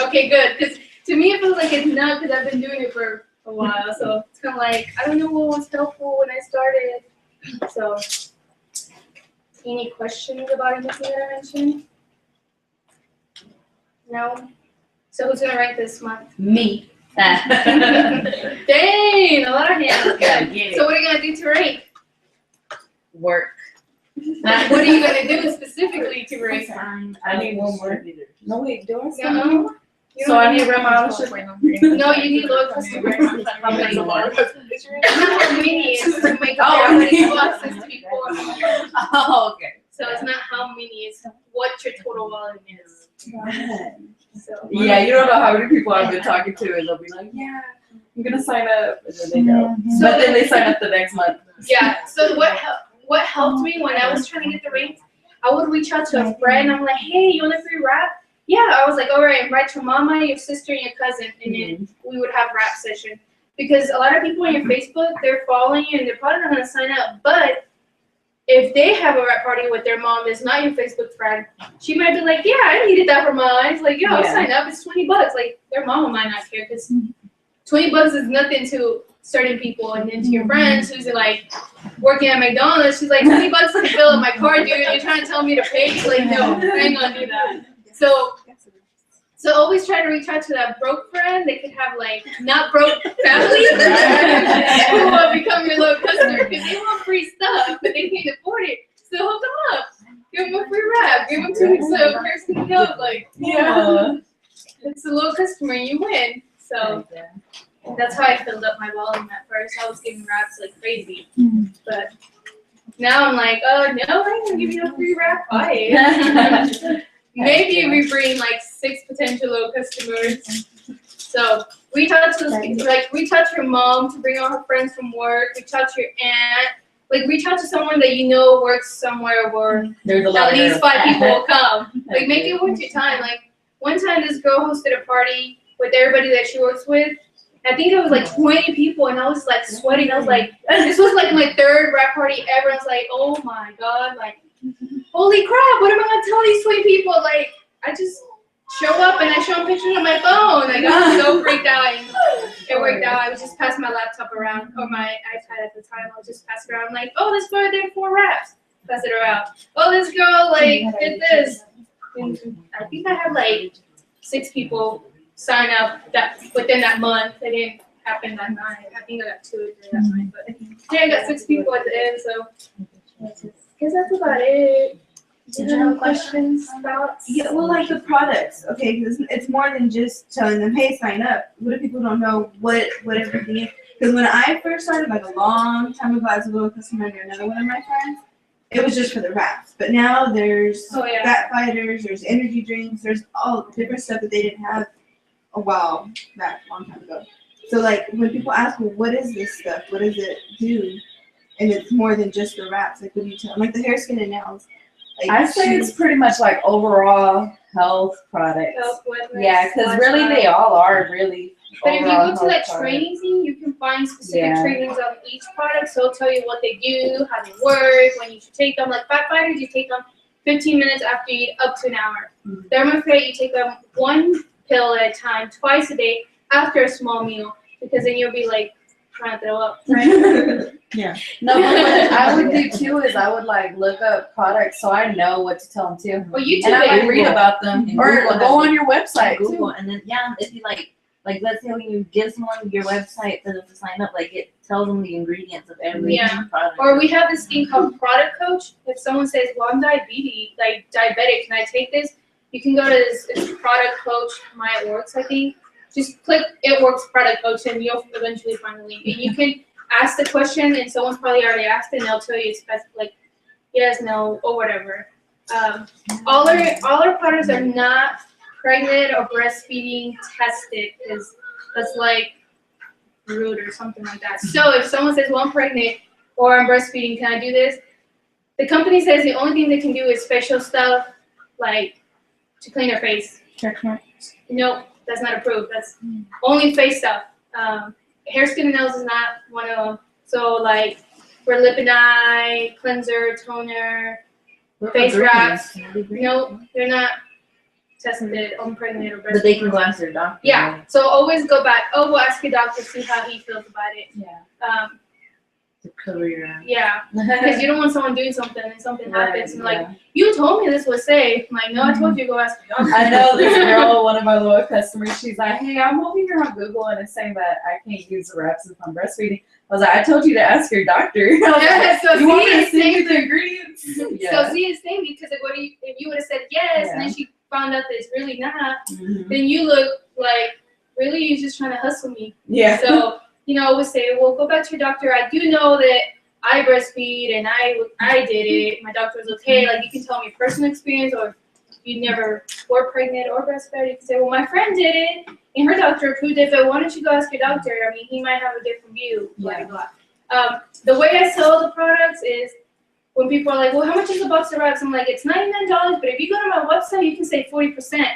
Okay, good. Because to me, it feels like it's not, because I've been doing it for a while. So it's kind of like, I don't know what was helpful when I started. So, any questions about anything that I mentioned? No? So who's going to rank this month? Me. Dang, a lot of hands. Good. So what are you going to do to rank? Work. What are you going to do specifically to rank? I need one more. No, wait, do I say No. more? So I need Ramalasha. No, you need low customers. How many? Not how many, it's to make Oh, how many boxes before. Oh, okay. So it's not how many, it's what your total volume is. So. Yeah, you don't know how many people I've been talking to, and they'll be like, yeah, I'm gonna sign up, and then they go. But then they sign up the next month. Yeah, so what helped me when I was trying to get the rings, I would reach out to a friend, I'm like, hey, you want a free wrap? Yeah, I was like, all right, invite your mama, your sister, and your cousin, and then we would have rap session. Because a lot of people on your Facebook, they're following you, and they're probably not gonna sign up, but if they have a rap party with their mom that's not your Facebook friend, she might be like, yeah, I needed that for mine. It's like, I'll sign up. It's $20. Like, their mama might not care, because $20 is nothing to certain people. And then to your friends who's like working at McDonald's, she's like, $20 to fill up my car, dude. You're trying to tell me to pay? She's like, no, I ain't gonna do that. So always try to reach out to that broke friend. They could have like not broke family who will become your low customer, because they want free stuff, but they can't afford it. So hook them up. Give them a free wrap. Give them 2 weeks of Kirsten Hill. Like, it's a low customer, you win. So that's how I filled up my volume at first. I was giving wraps like crazy, but now I'm like, oh no, I'm gonna give you a free wrap. Bye. Maybe we bring like 6 potential low customers. So reach out to reach out to your mom to bring all her friends from work. Reach out to your aunt. Like, reach out to someone that you know works somewhere where There's a lot at least of 5 people will come. Like, make it worth your time. Like, one time this girl hosted a party with everybody that she works with. I think it was like 20 people, and I was like sweating. I was like, this was like my 3rd rap party ever. I was like, oh my god, like, holy crap, what am I gonna tell these 20 people? Like, I just show up and I show them pictures on my phone. Like, I was so freaked out. And it worked out. I would just pass my laptop around, or my iPad at the time. I would just pass it around, like, oh, this girl did 4 raps. Pass it around. Oh, this girl, like, did this. And I think I had like 6 people sign up within that month. It didn't happen that night. I think I got 2 or 3 that night. But yeah, I got 6 people at the end, so I guess that's about it. Did you have questions, thoughts? Yeah, well, like the products, okay, because it's more than just telling them, hey, sign up. What if people don't know what everything is? Because when I first started, like a long time ago, as a little customer under another one of my friends, it was just for the wraps. But now there's fat fighters, there's energy drinks, there's all different stuff that they didn't have a long time ago. So like when people ask me, what is this stuff? What does it do? And it's more than just the wraps. Like, what do you tell them? Like the hair, skin, and nails. Like, I say it's pretty much like overall health products. Health, wellness, Yeah, because really they lifestyle. all are really. But if you overall go to that health training thing, you can find specific Yeah. trainings on each product. So it'll tell you what they do, how they work, when you should take them. Like fat fighters, you take them 15 minutes after you eat, up to an hour. Mhm. Thermofate, you take them one pill at a time, twice a day, after a small meal, because then you'll be like trying to throw up, right? No, but what I would do too is I would like look up products so I know what to tell them too. Or YouTube And I like it. read about them And or Google go has on your website Google, too. and then if you like let's say when you give someone your website for them to sign up, like it tells them the ingredients of every Yeah. product. Or we have this thing called Product Coach. If someone says, well, I'm diabetic, can I take this? You can go to this Product Coach, My It Works, I think. Just click It Works Product Coach and you'll eventually find the link. And you can ask the question and someone's probably already asked it and they'll tell you it's best, like yes, no, or whatever. All our products are not pregnant or breastfeeding tested because that's like rude or something like that. So if someone says, well, I'm pregnant or I'm breastfeeding, can I do this? The company says the only thing they can do is facial stuff, like to clean their face. Nope, that's not approved. That's only face stuff. Hair, skin, and nails is not one of them. So like for lip and eye, cleanser, toner, What face about wraps. greens? Can they be green? nope, they're not tested on pregnant or breastfeeding. But they can go ask their doctor. Yeah, right, so always go back. Oh, we'll ask your doctor, see how he feels about it. Yeah. to cover your Yeah, because you don't want someone doing something and something happens and like, Yeah. you told me this was safe. I'm like, no, I told you to go ask your doctor. I know this girl, one of our loyal customers, she's like, hey, I'm over here on Google and it's saying that I can't use the wraps if I'm breastfeeding. I was like, I told you to ask your doctor. I was like, Yeah, so you want me see, to it's send you safe. the ingredients? So see, it's same because like, if you would have said yes and then she found out that it's really not, Mhm. then you look like, really, you're just trying to hustle me. Yeah. So, always say, well, go back to your doctor. I do know that I breastfeed and I did it. My doctor was okay. Like, you can tell me personal experience, or if you never were pregnant or breastfed, you can say, well, my friend did it and her doctor approved it, but why don't you go ask your doctor? I mean, he might have a different view, blah, blah, blah. The way I sell the products is when people are like, well, how much is a box of wraps? I'm like, it's $99, but if you go to my website, you can save 40%.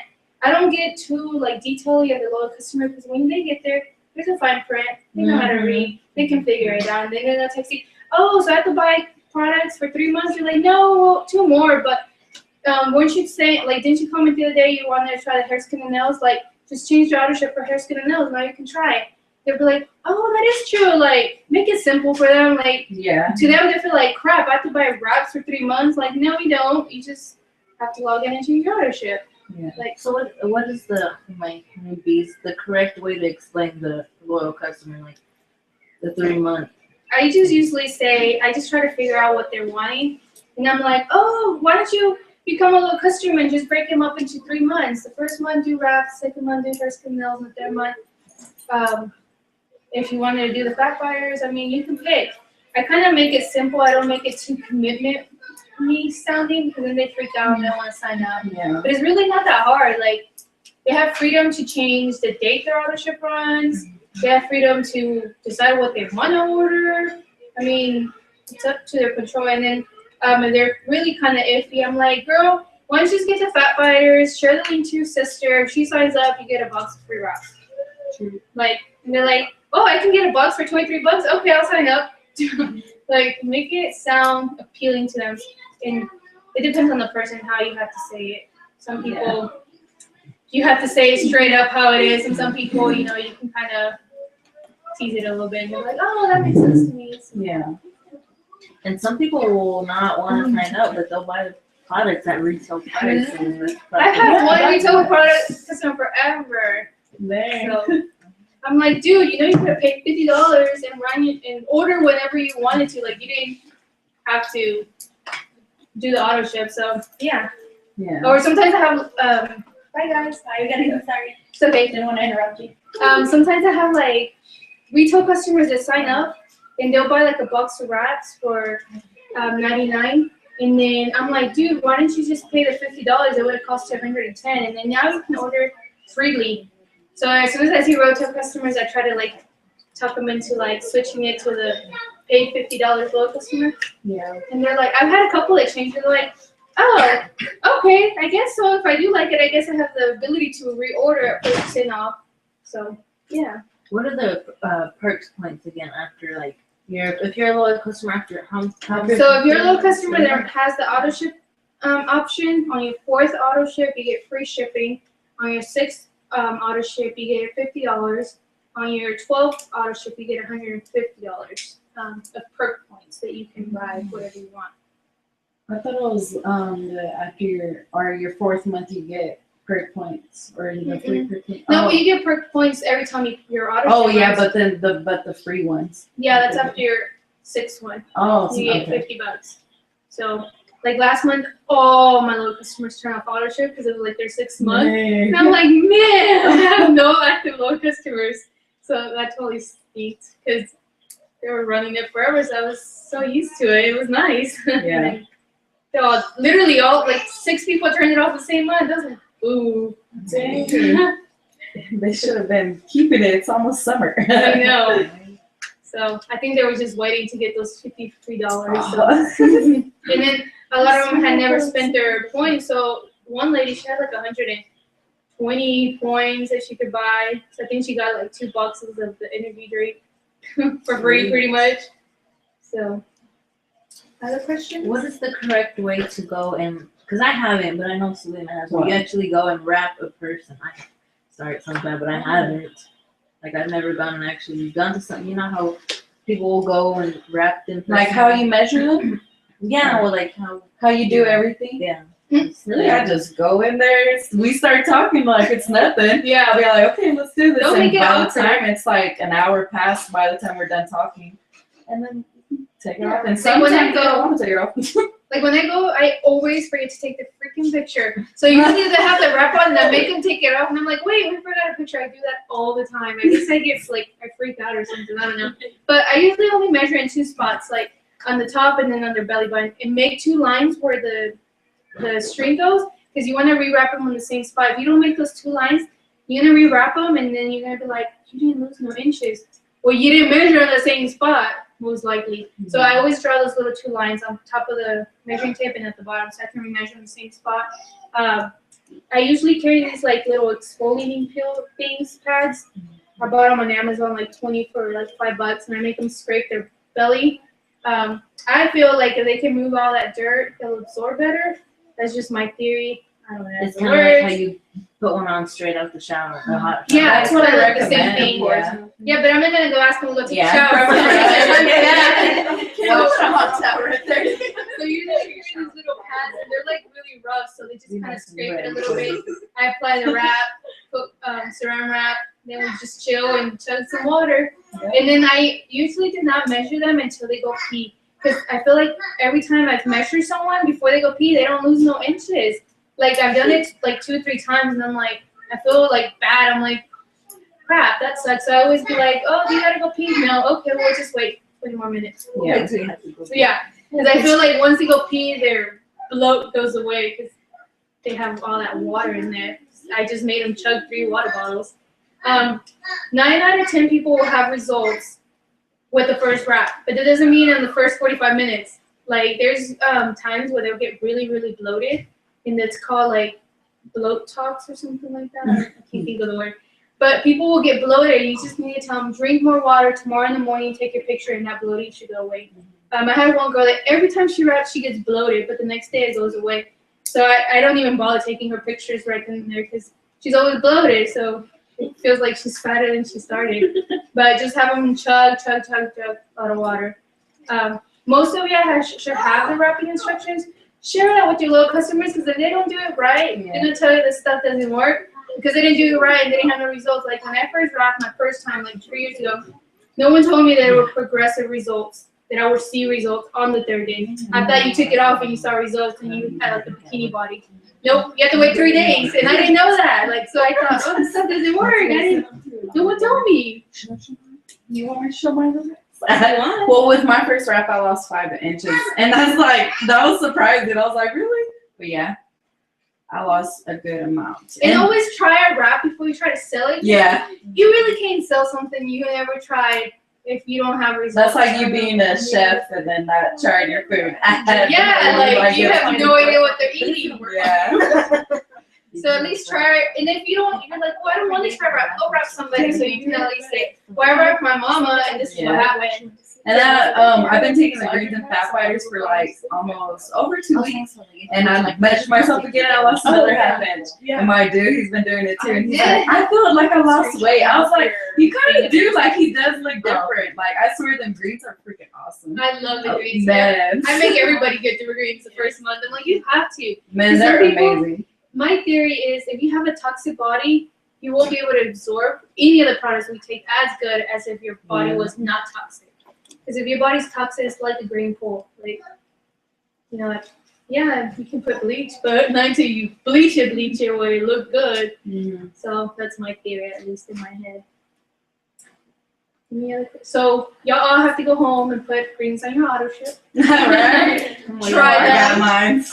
I don't get too like detailed at the loyal customer because when they get there, there's a fine print. They know how to read. They can figure it out. And then they're gonna text you, oh, so I have to buy products for 3 months. You're like, no, well, 2 more. But weren't you saying, like, didn't you comment the other day you wanted to try the hair, skin, and nails? Like, just change the order ship for hair, skin, and nails. Now you can try it. They'll be like, oh, that is true. Like, make it simple for them. Like, Yeah. to them, they feel like, crap, I have to buy wraps for 3 months. Like, no, you don't. You just have to log in and change your order ship. Yeah. Like, So what is the the correct way to explain the loyal customer, like the 3 month? I just usually say, I just try to figure out what they're wanting. And I'm like, oh, why don't you become a little customer and just break them up into 3 months? The first month do wraps, second month do hair, skin, and nails, and the third month. If you wanted to do the fat fires, I mean, you can pick. I kind of make it simple. I don't make it too commitment-me sounding because then they freak out and they don't want to sign up. Yeah. But it's really not that hard. Like, they have freedom to change the date their auto ship runs. They have freedom to decide what they want to order. I mean, it's up to their control. And then if they're really kind of iffy, I'm like, girl, why don't you just get to Fat Fighters, share the link to your sister. If she signs up, you get a box of free wraps. Like, and they're like, oh, I can get a box for $23? Okay, I'll sign up. Like, make it sound appealing to them. And it depends on the person how you have to say it. Some people, you have to say it straight up how it is. And some people, you can kind of tease it a little bit. And you're like, oh, that makes sense to me. So, Yeah. And some people will not want to sign up, but they'll buy the products at retail price. And I've had one retail product customer forever. There. So I'm like, dude, you could have paid $50 and run it and order whenever you wanted to. Like, you didn't have to do the auto ship. So yeah. Yeah. Or sometimes I have bye guys. Bye, we gotta go. Sorry. It's okay. Didn't want to interrupt you. Sometimes I have like retail customers that sign up and they'll buy like a box of wraps for $99. And then I'm like, dude, why didn't you just pay the $50? It would have cost $110. And then now you can order freely. So as soon as I see retail customers, I try to like talk them into like switching it to the paid $50 low customer. Yeah. And they're like, I've had a couple that changed. They're like, oh, okay, I guess so. If I do like it, I guess I have the ability to reorder at 40% off. So, yeah. What are the perks points again after like if you're a loyal customer after how So if you're a loyal customer that has the auto ship option, on your 4th auto ship, you get free shipping. On your 6th auto ship, you get $50. On your 12th auto ship, you get $150 of perk points that you can buy whatever you want. I thought it was that after your 4th month you get perk points or the free perk points. No, but you get perk points every time your auto Oh ship yeah, runs. but then the free ones. Yeah, that's after your 6th one. Oh, You get okay. $50. So, like last month, all my loyal customers turned off auto ship because it was like their 6th month. And I'm like, man, I have no active loyal customers. So that totally stinks because they were running it forever. So I was so used to it. It was nice. Yeah. They all, literally all, like 6 people turned it off the same month. I was like, ooh. Dang. They should have been keeping it. It's almost summer. I know. So I think they were just waiting to get those $53. So. Oh. And then a lot of them had never spent their points. So one lady, she had like 120 points that she could buy. So I think she got like 2 boxes of the energy drink for free, pretty much. So, other questions? What is the correct way to go and because I haven't, but I know Selena has. Where What? you actually go and wrap a person. I start sometimes, but I haven't. Like I've never gone and actually done something. You know how people will go and wrap them. Like how you measure them? Yeah, well, like How you do everything? yeah. Really, I just go in there. We start talking like it's nothing. I'll Yeah. be like, okay, let's do this. Don't and make it by the awkward. time it's like an hour past by the time we're done talking, and then take it off. And Like when I sometimes I go- don't want to take it off. Like when I go, I always forget to take the freaking picture. So usually they have the wrap on and I make them take it off. And I'm like, wait, we forgot a picture. I do that all the time. I guess I get like, I freak out or something. I don't know. But I usually only measure in 2 spots, like on the top and then on their belly button. And make 2 lines where the string goes. Because you want to rewrap them on the same spot. If you don't make those 2 lines, you're going to rewrap them and then you're going to be like, you didn't lose no inches. Well, you didn't measure on the same spot, most likely. So I always draw those little 2 lines on top of the measuring tape and at the bottom so I can remeasure in the same spot. I usually carry these like little exfoliating peel things, pads. I bought them on Amazon like 20 for like $5 and I make them scrape their belly. I feel like if they can move all that dirt, they'll absorb better. That's just my theory. I don't know. It's It kind of like how works. you put one on straight out the shower, the hot shower. Yeah, that's what I like, the same recommend, thing. yeah. Yeah, but I'm not gonna go ask them to go take Yeah. a shower. Yeah. Hot shower right there. So usually I use these little pads and they're like really rough, so they just kind of scrape it a little bit. I apply the wrap, put saran wrap, then we just chill and chug some water. And then I usually do not measure them until they go pee. Because I feel like every time I've measured someone before they go pee, they don't lose no inches. Like I've done it like 2 or 3 times and I'm like, I feel like bad. I'm like, crap, that sucks. So I always be like, oh, you gotta go pee? No, okay, we'll just wait 20 more minutes. Yeah. So you have to go. So yeah, because I feel like once they go pee, their bloat goes away because they have all that water in there. I just made them chug 3 water bottles. 9 out of 10 people will have results with the first wrap, but that doesn't mean in the first 45 minutes. Like there's times where they'll get really, really bloated, and it's called like bloat tox or something like that. I can't think of the word. But people will get bloated. You just need to tell them, drink more water tomorrow in the morning, take your picture, and that bloating should go away. I had one girl that every time she wraps, she gets bloated, but the next day it goes away. So I don't even bother taking her pictures right then and there because she's always bloated. So it feels like she's fatter than she started. But just have them chug a lot of water. Most of you should have the wrapping instructions. Share that with your loyal customers because if they don't do it right, they're going to tell you this stuff doesn't work because they didn't do it right and they didn't have no results. Like when I first wrapped my first time, like 3 years ago, no one told me that there were progressive results, that I would see results on the 3rd day. I thought you took it off and you saw results and you had like a bikini body. Nope, you have to wait 3 days, and I didn't know that. Like, so I thought, oh, this stuff doesn't work. No one told me. You want me to show my results? Well, with my first wrap, I lost 5 inches, and that's like that was surprising. I was like, really? But yeah, I lost a good amount. And always try a wrap before you try to sell it. Yeah, You really can't sell something you never tried if you don't have results. That's like you being a chef and then not trying your food. Yeah, like you have no idea what they're eating. Yeah. So at least try it. And if you don't, you're like, well, I don't want to try wrap. Go wrap somebody so you can at least say, well, I wrapped my mama and this is what happened. And I've been taking the greens and fat fighters for like almost over 2 weeks. And I like measured myself again and I lost another half inch. And my dude, he's been doing it too. And he's like, I feel like I lost weight. I was like, you kind of do, like he does look different. Like I swear them greens are freaking awesome. I love the greens. Man. I make everybody get the greens the first month. I'm like, you have to. Man, they're Some people- amazing. My theory is if you have a toxic body, you won't be able to absorb any of the products we take as good as if your body was not toxic. Because if your body's toxic, it's like a green pool. Like, you know, like, yeah, you can put bleach, but not until you bleach it where it look good. Mm-hmm. So that's my theory, at least in my head. So y'all all have to go home and put greens on your auto ship. Right? Try I that. got mine.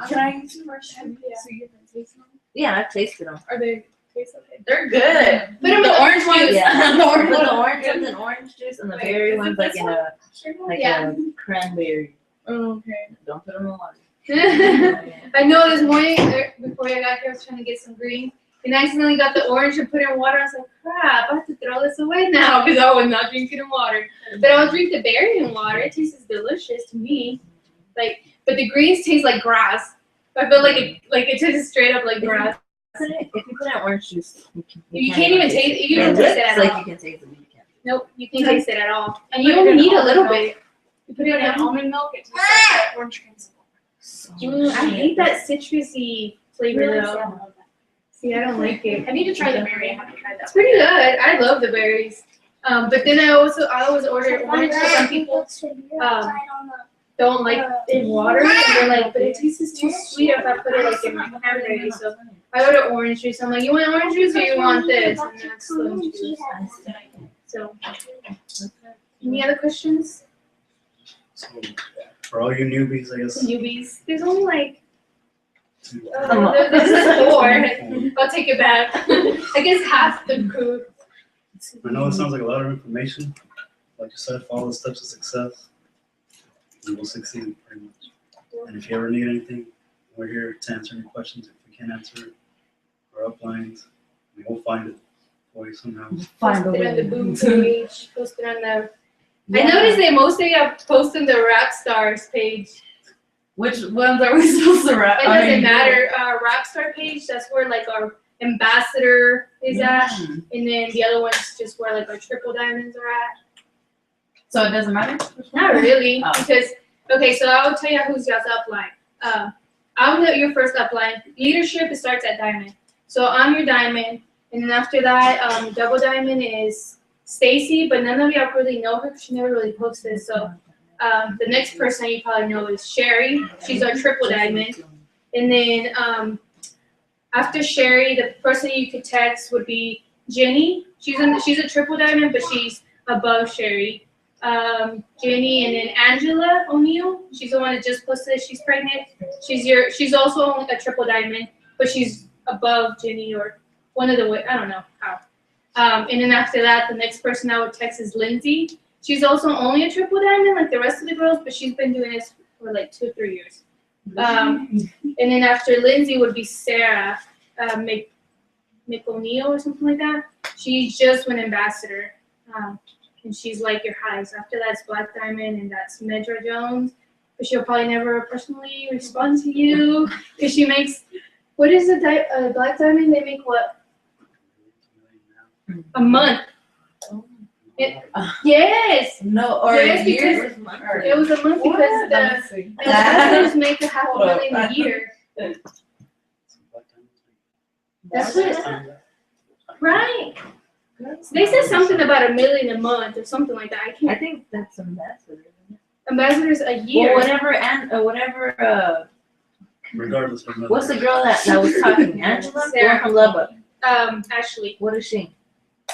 Can I use your shrimp? Yeah. So you can taste them? Yeah, I've tasted them. Are they taste okay? They're good. Put 'em in The orange ones. Yeah. The orange Put the ones. orange ones in orange juice and the berry ones like in a Yeah. a cranberry. Oh, okay. Don't put them in water. I know this morning, before I got here, I was trying to get some green. And I accidentally got the orange and put it in water. I was like, crap, I have to throw this away now because I was not drinking in water. But I was drinking the berry in water. It tastes delicious to me. Like, but the greens taste like grass. I feel like it tastes straight up like grass. If you put in orange juice, You can't even taste it. You It don't taste it looks at like all. you can taste it, but you can't. Nope, you can't taste it at all. And you only need a little bit. You put it in almond milk, it tastes like orange cream. I hate that citrusy flavor though. See, I don't like it. I need to try the berry. I haven't tried that. It's pretty good. I love the berries. But then I always order orange because some people don't like in water and they're like, but it tastes too sweet if I put it like in my cranberry. So I order orange juice. I'm like, you want orange juice or you want this? And that's lemon juice. So, any other questions? So, for all you newbies, I guess. Newbies. There's only like Come on. there's 4. I'll take it back. I guess half the crew. I know it sounds like a lot of information. Like you said, follow the steps to success. You will succeed pretty much. And if you ever need anything, we're here to answer any questions. If we can't answer it, our uplines, we will find it for you somehow. Post it on the boom page. Post it on the. I noticed they mostly are posting the rap stars page. Which ones are we supposed to wrap? It doesn't matter. Our rap star page, that's where like our ambassador is at, and then the other one's just where like our triple diamonds are at. So it doesn't matter? Not really, Oh. because okay, so I'll tell you who's y'all's upline. I'm your first upline. Leadership, it starts at diamond. So I'm your diamond, and then after that, double diamond is Stacy, but none of y'all really know her because she never really posted. So the next person you probably know is Sherry. She's our triple diamond, and then after Sherry, the person you could text would be Jenny. She's a triple diamond, but she's above Sherry. Jenny, and then Angela O'Neill. She's the one that just posted she's pregnant. She's also a triple diamond, but she's above Jenny or one of the way. I don't know how. And then after that, the next person I would text is Lindsay. She's also only a triple diamond like the rest of the girls, but she's been doing this for like 2 or 3 years. And then after Lindsay would be Sarah McO'Neill or something like that. She's just an ambassador. And she's like your highest. After that's Black Diamond, and that's Medra Jones. But she'll probably never personally respond to you because she makes. What is a Black Diamond? They make what? A month. Yes. No, or Yes, years? It was a month because the ambassadors make a $500,000 a year. That's what. Right. They said something about $1 million a month or something like that. I I can't. think that's ambassador. Ambassadors a year. Well, whatever. Regardless of What's the girl that was talking? Angela? The one from Love Up. Ashley. What is she?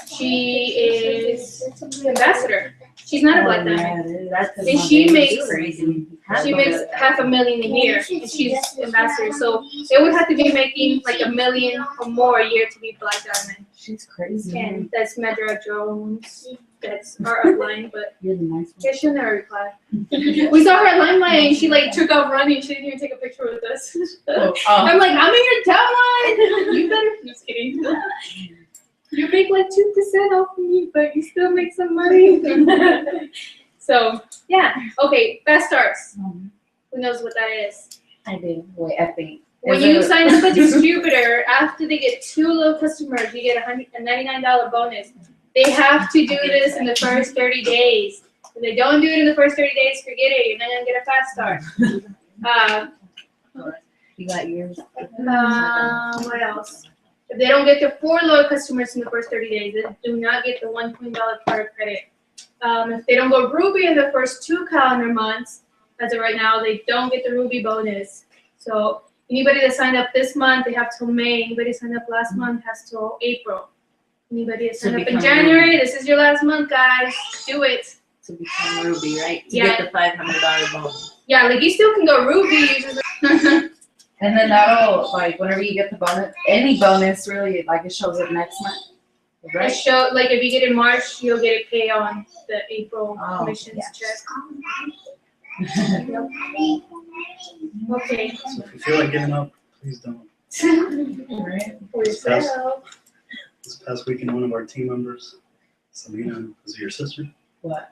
She is ambassador. She's not a Black Diamond. Yeah, that's And she makes crazy. she makes $500,000 a year, and she's ambassador. So they would have to be making like $1 million or more a year to be Black Diamond. She's crazy. And that's Medra Jones. that are online, but You're the nice I guess she'll never reply. We saw her at Limelight and she like took off running. She didn't even take a picture with us. I'm like, I'm in your downline. You better. Just kidding. You make like 2% off of me, but you still make some money. So yeah, okay. Fast starts. Who knows what that is? I do. Wait, I think. When you sign up a distributor, after they get 2 low customers, you get a $99 bonus. They have to do this in the first 30 days. If they don't do it in the first 30 days, forget it. You're not gonna get a fast start. You got yours. What else? If they don't get the 4 low customers in the first 30 days, they do not get the $120 card credit. If they don't go Ruby in the first 2 calendar months, as of right now, they don't get the Ruby bonus. So anybody that signed up this month, they have till May. Anybody signed up last month has till April. Anybody that signed up in become January, this is your last month, guys. Do it. To become Ruby, right? To Yeah. get the $500 bonus. Yeah, like you still can go Ruby. You just And then that'll, like, whenever you get the bonus, any bonus really, like, it shows up next month, I right? show like if you get it in March, you'll get it pay on the April Oh, commissions yes. check. Okay. So if you feel like giving up, please don't. Right. For yourself. This past weekend, one of our team members, Selena, was it your sister? What?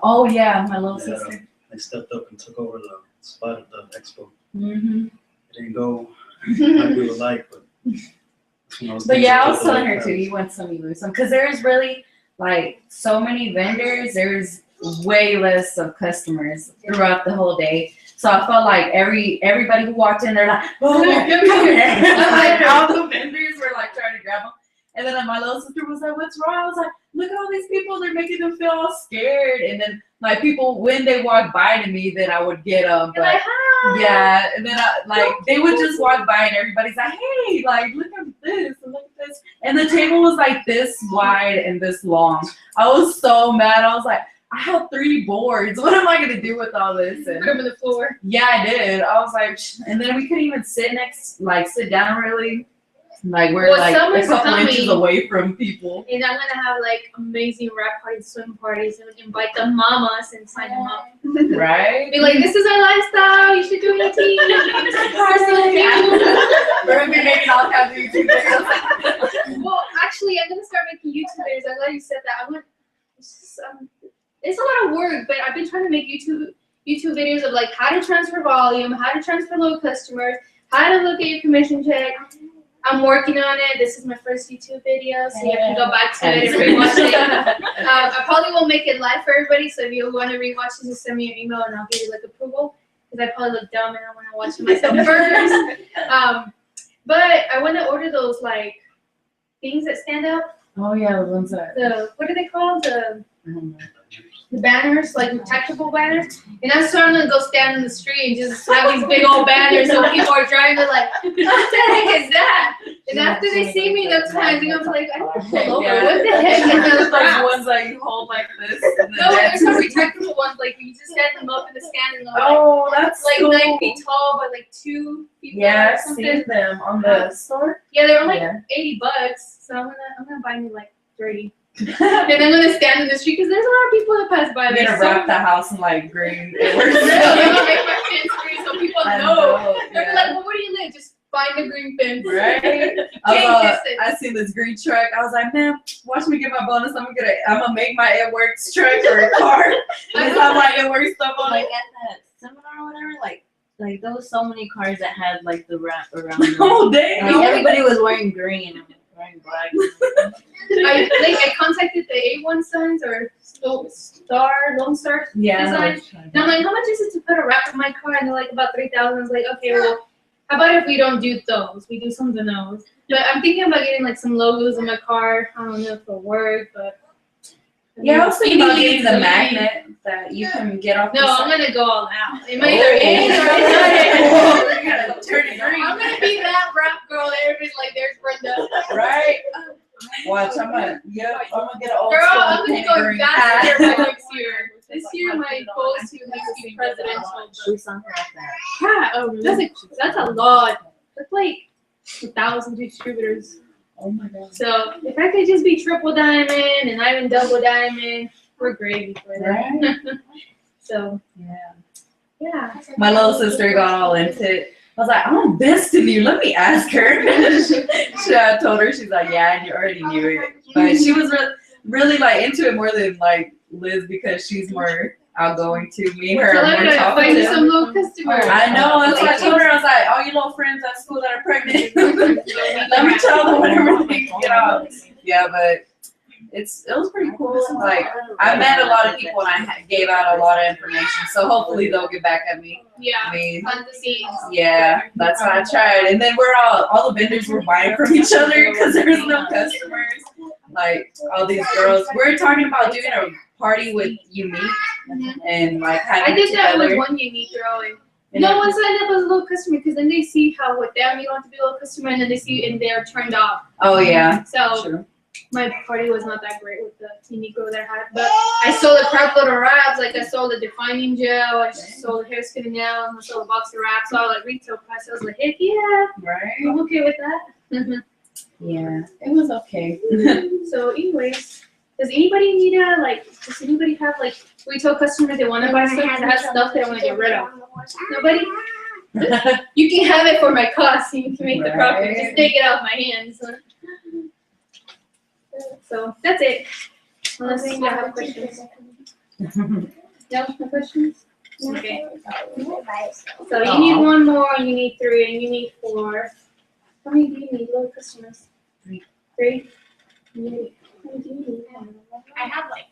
Oh, yeah, my little Yeah. sister. They stepped up and took over the spot at the expo. Mm-hmm. It didn't go like we would like, but. that's when But yeah, I was thinking telling her about too, you win some, you lose some. Because there's really, like, so many vendors, there's way less of customers throughout the whole day. So I felt like everybody who walked in, they're like, oh, come here. Like, all the vendors were like trying to grab them. And then my little sister was like, what's wrong? I was like, look at all these people, they're making them feel all scared. And then like people, when they walk by to me, then I would get them. You're like, But hi. yeah, and then they would just walk by and everybody's like, hey, like, look at this and look at this. And the table was like this wide and this long. I was so mad. I was like, I have 3 boards. What am I going to do with all this? Put And them on the floor. yeah, I did. I was like, and then we couldn't even sit down really. Like, we're Well, like a summer's couple inches coming. away from people. And I'm gonna have like amazing rap parties, swim parties, and invite the mamas and sign them up. Right? Be like, this is our lifestyle. You should do it. We're going to be making all kinds of YouTube videos. Well, actually, I'm gonna start making YouTube videos. I'm glad you said that. It's a lot of work, but I've been trying to make YouTube videos of like how to transfer volume, how to transfer low customers, how to look at your commission check. I'm working on it. This is my first YouTube video, so you can go back to it and rewatch it. I probably won't make it live for everybody, so if you want to rewatch it, just send me an email and I'll give you like approval, because I probably look dumb and I want to watch it myself first. But I want to order those like things that stand up. Oh, yeah, the ones that. What are they called? I don't know. The banners, like retractable banners. And I'm starting to go stand in the street and just have these big old banners, so people are driving, they're like, what the heck is that? And after they see me enough times, they're gonna be like, I don't pull over. Yeah. What the heck is Those that? ones that you hold like this. And then No, there's some that's- retractable ones, like you just stand them up in the stand and they're like, Oh, that's like cool. 9 feet tall, but like 2 feet wide Yeah, or I've something. seen them on the store. Yeah, they're like Yeah. $80, so I'm gonna buy me like 30. And I'm gonna stand in the street because there's a lot of people that pass by. I'm There's gonna so wrap the house in like green. I'm gonna make my fence green so people I know. know, They're yeah. like, well, where do you live? Just find the green fence. Right? Can't miss it. I seen this green truck. I was like, man, watch me get my bonus. I'm gonna make my It Works truck or a car. And it's have my It Works stuff on Like it. at that seminar or whatever, like there was so many cars that had like the wrap around them. Oh, dang. Like everybody was wearing green and wearing black. I contacted the A1 Signs or Lone Star Yeah. Design. And I'm like, how much is it to put a wrap in my car? And they're like, about 3,000. I was like, okay, well, how about if we don't do those? We do something else. But I'm thinking about getting like some logos in my car. I don't know if it'll work, but. Yeah, I was thinking about getting the Any- magnet that you can get off No, the I'm side. gonna go all out. It might either in or I'm not in. You're gonna turn it green. I'm gonna be that rap girl that everybody's like, there's Brenda. Right? Watch, I'm gonna get an old Girl, school I'm gonna pink go green faster by hat. next year. This year, my goal is to at least be presidential. We saw her at that. Yeah, that's a lot. That's like 1,000 distributors. Oh my god. So if I could just be triple diamond and I'm in double diamond, we're gravy for that. So Yeah. yeah. My little sister got all into it. I was like, I'm besting you. Let me ask her. I told her, she's like, yeah, and you already knew it. But she was really like into it more than like Liz because she's more outgoing too. Me and her Tell are her more to find you talkative. some little customers. I know. That's what I told her. I was like, all you little friends at school that are pregnant, let me tell them whenever they get out. Yeah, but it was pretty cool. Like I met a lot of people and I gave out a lot of information. So hopefully they'll get back at me. Yeah. I mean, On the scenes. yeah, that's what I tried. And then we're all the vendors were buying from each other because there was no customers. Like all these girls, we're talking about doing a party with Unique and like having I did it that together. with one unique throwing. And No one signed up as a little customer because then they see how with them you don't have to be a little customer and then they see and they're turned off. Oh yeah, So true. my party was not that great with the unique girl that I had, but I sold a crap load of wraps. Like I sold the defining gel, I sold the hair, skin, and nails, I sold a box of wraps. So I like retail price. I was like, heck yeah, Right? I'm okay with that. Yeah, it was okay. So anyways, does anybody need does anybody have like retail customers that want to buy stuff that has stuff they want to get rid of? Nobody? You can have it for my cost and you can make the profit. Right. Just take it out of my hands. So that's it. Unless you have questions. No, no questions? Okay. So you need one more, and you need 3, and you need 4. How many do you need, little customers? 3. 3? How many do you need? I have like